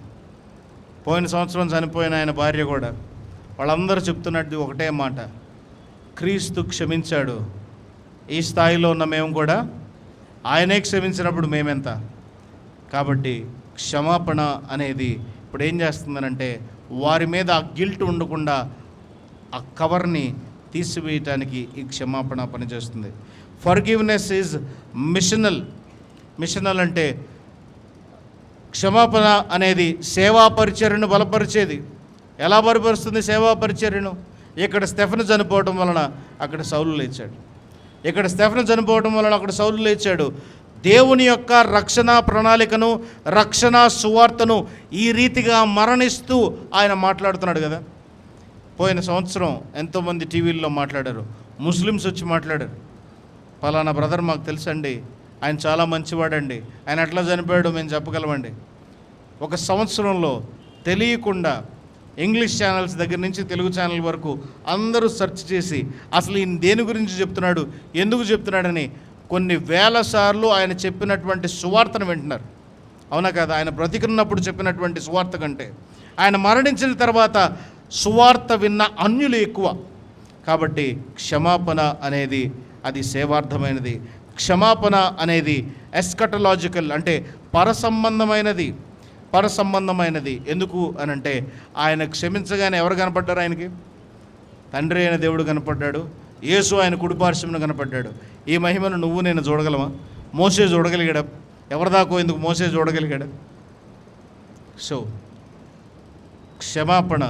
[SPEAKER 1] పోయిన సంవత్సరం చనిపోయిన ఆయన భార్య కూడా, వాళ్ళందరూ చెప్తున్నట్టు ఒకటే మాట, క్రీస్తు క్షమించాడు. ఈ స్థాయిలో ఉన్న మేము కూడా ఆయనే క్షమించినప్పుడు మేమెంత? కాబట్టి క్షమాపణ అనేది ఇప్పుడు ఏం చేస్తుందనంటే వారి మీద ఆ గిల్ట్ ఉండకుండా ఆ కవర్ని తీసివేయటానికి ఈ క్షమాపణ పనిచేస్తుంది. Forgiveness is missional. మిషనల్ అంటే క్షమాపణ అనేది సేవా పరిచర్యను బలపరిచేది. ఎలా బలపరుస్తుంది సేవా పరిచర్యను? ఇక్కడ స్టెఫెను చనిపోవడం వలన అక్కడ సౌలు లేచాడు. ఇక్కడ స్టెఫెను చనిపోవడం వలన అక్కడ సౌలు లేచాడు. దేవుని యొక్క రక్షణ ప్రణాళికను, రక్షణ సువార్తను ఈ రీతిగా మరణిస్తూ ఆయన మాట్లాడుతున్నాడు కదా. పోయిన సంవత్సరం ఎంతోమంది టీవీల్లో మాట్లాడారు, ముస్లిమ్స్ వచ్చి మాట్లాడారు, పలానా బ్రదర్ మాకు తెలుసండి, ఆయన చాలా మంచివాడండి, ఆయన ఎట్లా చనిపోయాడు మేము చెప్పగలమండి. ఒక సంవత్సరంలో తెలియకుండా ఇంగ్లీష్ ఛానల్స్ దగ్గర నుంచి తెలుగు ఛానల్ వరకు అందరూ సెర్చ్ చేసి అసలు ఈయన దేని గురించి చెప్తున్నాడు, ఎందుకు చెప్తున్నాడని కొన్ని వేల సార్లు ఆయన చెప్పినటువంటి సువార్తను వింటున్నారు. అవునా కదా? ఆయన బ్రతికున్నప్పుడు చెప్పినటువంటి సువార్త కంటే ఆయన మరణించిన తర్వాత సువార్త విన్న అన్యులు ఎక్కువ. కాబట్టి క్షమాపణ అనేది అది సేవార్థమైనది. క్షమాపణ అనేది ఎస్కటలాజికల్, అంటే పరసంబంధమైనది. ఎందుకు అనంటే ఆయన క్షమించగానే ఎవరు కనపడ్డారు ఆయనకి? తండ్రి అయిన దేవుడు కనపడ్డాడు. యేసు ఆయన కుడిపార్శ్వమున కనపడ్డాడు. ఈ మహిమను నువ్వు నేను చూడగలమా? మోసే చూడగలిగాడా? ఎవరిదాకో ఎందుకు మోసే చూడగలిగాడు? సో క్షమాపణ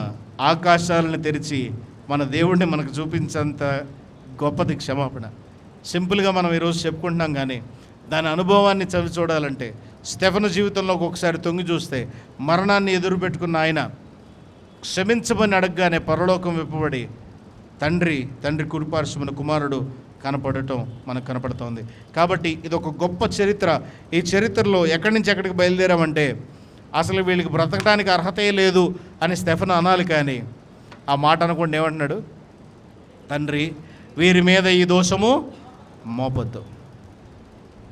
[SPEAKER 1] ఆకాశాలను తెరిచి మన దేవుడిని మనకు చూపించేంత గొప్పది క్షమాపణ. సింపుల్గా మనం ఈరోజు చెప్పుకుంటున్నాం, కానీ దాని అనుభవాన్ని చవి చూడాలంటే స్టెఫెను జీవితంలోకి ఒకసారి తొంగి చూస్తే మరణాన్ని ఎదురు పెట్టుకున్న ఆయన క్షమించమని అడగగానే పరలోకం విప్పబడి తండ్రి కుడిపార్శ్వమున కుమారుడు కనపడటం మనకు కనపడుతోంది. కాబట్టి ఇది ఒక గొప్ప చరిత్ర. ఈ చరిత్రలో ఎక్కడి నుంచి ఎక్కడికి బయలుదేరామంటే అసలు వీళ్ళకి బ్రతకడానికి అర్హతే లేదు అని స్టెఫెను అనాలి. కానీ ఆ మాట అనకుండా ఏమంటున్నాడు? తండ్రి వీరి మీద ఈ దోషము మోపొద్దు.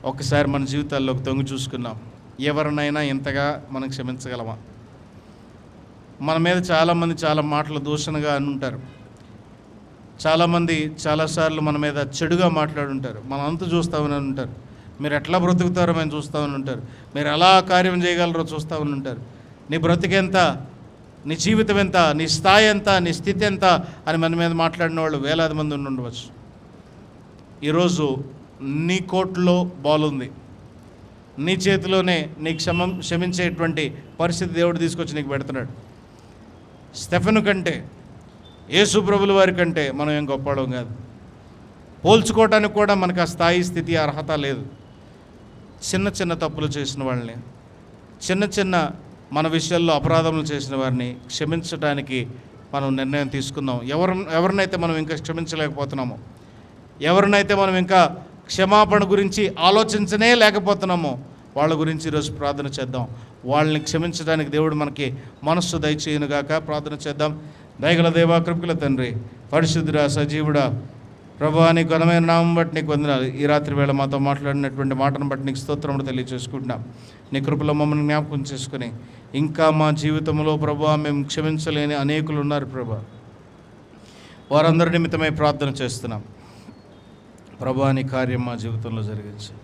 [SPEAKER 1] ఒకసారి మన జీవితాల్లోకి తొంగి చూసుకున్నాం. ఎవరినైనా ఇంతగా మనం క్షమించగలమా? మన మీద చాలామంది చాలా మాటలు దూషణగా అని ఉంటారు. చాలామంది చాలాసార్లు మన మీద చెడుగా మాట్లాడుంటారు. మనం అంతా చూస్తామని ఉంటారు. మీరు ఎట్లా బ్రతుకుతారో మేము చూస్తామని ఉంటారు. మీరు ఎలా కార్యం చేయగలరో చూస్తామని ఉంటారు. నీ బ్రతికెంత, నీ జీవితం ఎంత, నీ స్థాయి ఎంత, నీ స్థితి ఎంత అని మన మీద మాట్లాడిన వాళ్ళు వేలాది మంది ఉండవచ్చు. ఈరోజు నీ కోర్టులో బాల్ ఉంది, నీ చేతిలోనే నీకు క్షమించేటువంటి పరిస్థితి దేవుడు తీసుకొచ్చి నీకు పెడుతున్నాడు. స్టెఫెను కంటే, యేసు ప్రభుల వారి కంటే మనం ఏం గొప్పవాళ్ళం కాదు. పోల్చుకోవడానికి కూడా మనకు ఆ స్థాయి, స్థితి, అర్హత లేదు. చిన్న చిన్న తప్పులు చేసిన వాళ్ళని, చిన్న మన విషయాల్లో అపరాధములు చేసిన వారిని క్షమించడానికి మనం నిర్ణయం తీసుకుందాం. ఎవరినైతే మనం ఇంకా క్షమించలేకపోతున్నామో, ఎవరినైతే మనం ఇంకా క్షమాపణ గురించి ఆలోచించనే లేకపోతున్నామో వాళ్ళ గురించి ఈరోజు ప్రార్థన చేద్దాం. వాళ్ళని క్షమించడానికి దేవుడు మనకి మనస్సు దయచేయునుగాక. ప్రార్థన చేద్దాం. దయగల దేవా, కృపగల తండ్రి, పరిశుద్ధుడా, సజీవుడా, ప్రభువా, నీ ఘనమైన నామం బట్టి నీకు వందనాలు. ఈ రాత్రి వేళ మాతో మాట్లాడినటువంటి మాటను బట్టి నీకు స్తోత్రములు తెలియజేసుకుంటున్నాం. నీ కృపలో మమ్మల్ని జ్ఞాపకం చేసుకుని ఇంకా మా జీవితంలో ప్రభువా మేము క్షమించలేని అనేకులు ఉన్నారు ప్రభా. వారందరి నిమిత్తమై ప్రార్థన చేస్తున్నాం. ప్రభువా నీ కార్యం మా జీవితంలో జరిగించండి.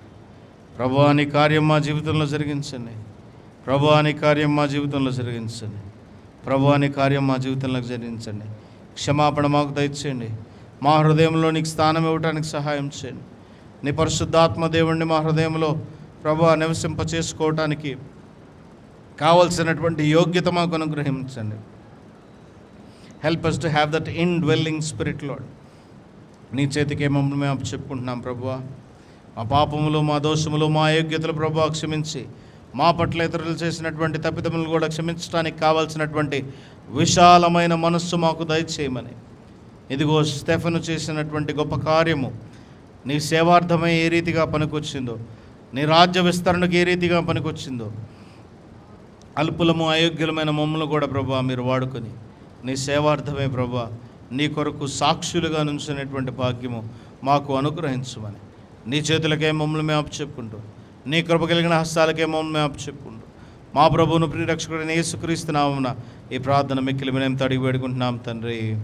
[SPEAKER 1] ప్రభువా నీ కార్యం మా జీవితంలో జరిగించండి. ప్రభువా నీ కార్యం మా జీవితంలో జరిగించండి. ప్రభువా నీ కార్యం మా జీవితంలో జరిగించండి. క్షమాపణ మాకు దయచేయండి. మా హృదయంలో నీకు స్థానం ఇవ్వడానికి సహాయం చేయండి. నీ పరిశుద్ధాత్మ దేవుణ్ణి మా హృదయంలో ప్రభువా నివసింపచేసుకోవటానికి కావలసినటువంటి యోగ్యత మాకు అనుగ్రహించండి. Help us to have that indwelling spirit, Lord. నీ చేతికే మమ్మల్ని మేము చెప్పుకుంటున్నాం ప్రభువా. మా పాపములు, మా దోషములు, మా అయోగ్యతలు ప్రభువా క్షమించి, మా పట్ల ఇతరులు చేసినటువంటి తప్పిదములు కూడా క్షమించడానికి కావాల్సినటువంటి విశాలమైన మనస్సు మాకు దయచేయమని. ఇదిగో స్టెఫెను చేసినటువంటి గొప్ప కార్యము నీ సేవార్థమై ఏ రీతిగా పనికొచ్చిందో, నీ రాజ్య విస్తరణకు ఏ రీతిగా పనికొచ్చిందో, అల్పులము అయోగ్యులమైన మమ్మల్ని కూడా ప్రభువా మీరు వాడుకొని నీ సేవార్థమే ప్రభువా నీ కొరకు సాక్షులుగా నుంచునేటువంటి భాగ్యము మాకు అనుగ్రహించమని నీ చేతులకే మమ్మల్ని మేము అప్పచెప్పుకుంటూ, నీ కృప కలిగిన హస్తాలకే మమ్మల్ని మేము అప్పచెప్పుకుంటూ, మా ప్రభువును ప్రియరక్షకుడైన యేసుక్రీస్తు నామమున ఈ ప్రార్థన మిక్కిలి వినయంతో అడిగి వేడుకుంటున్నాం తండ్రి.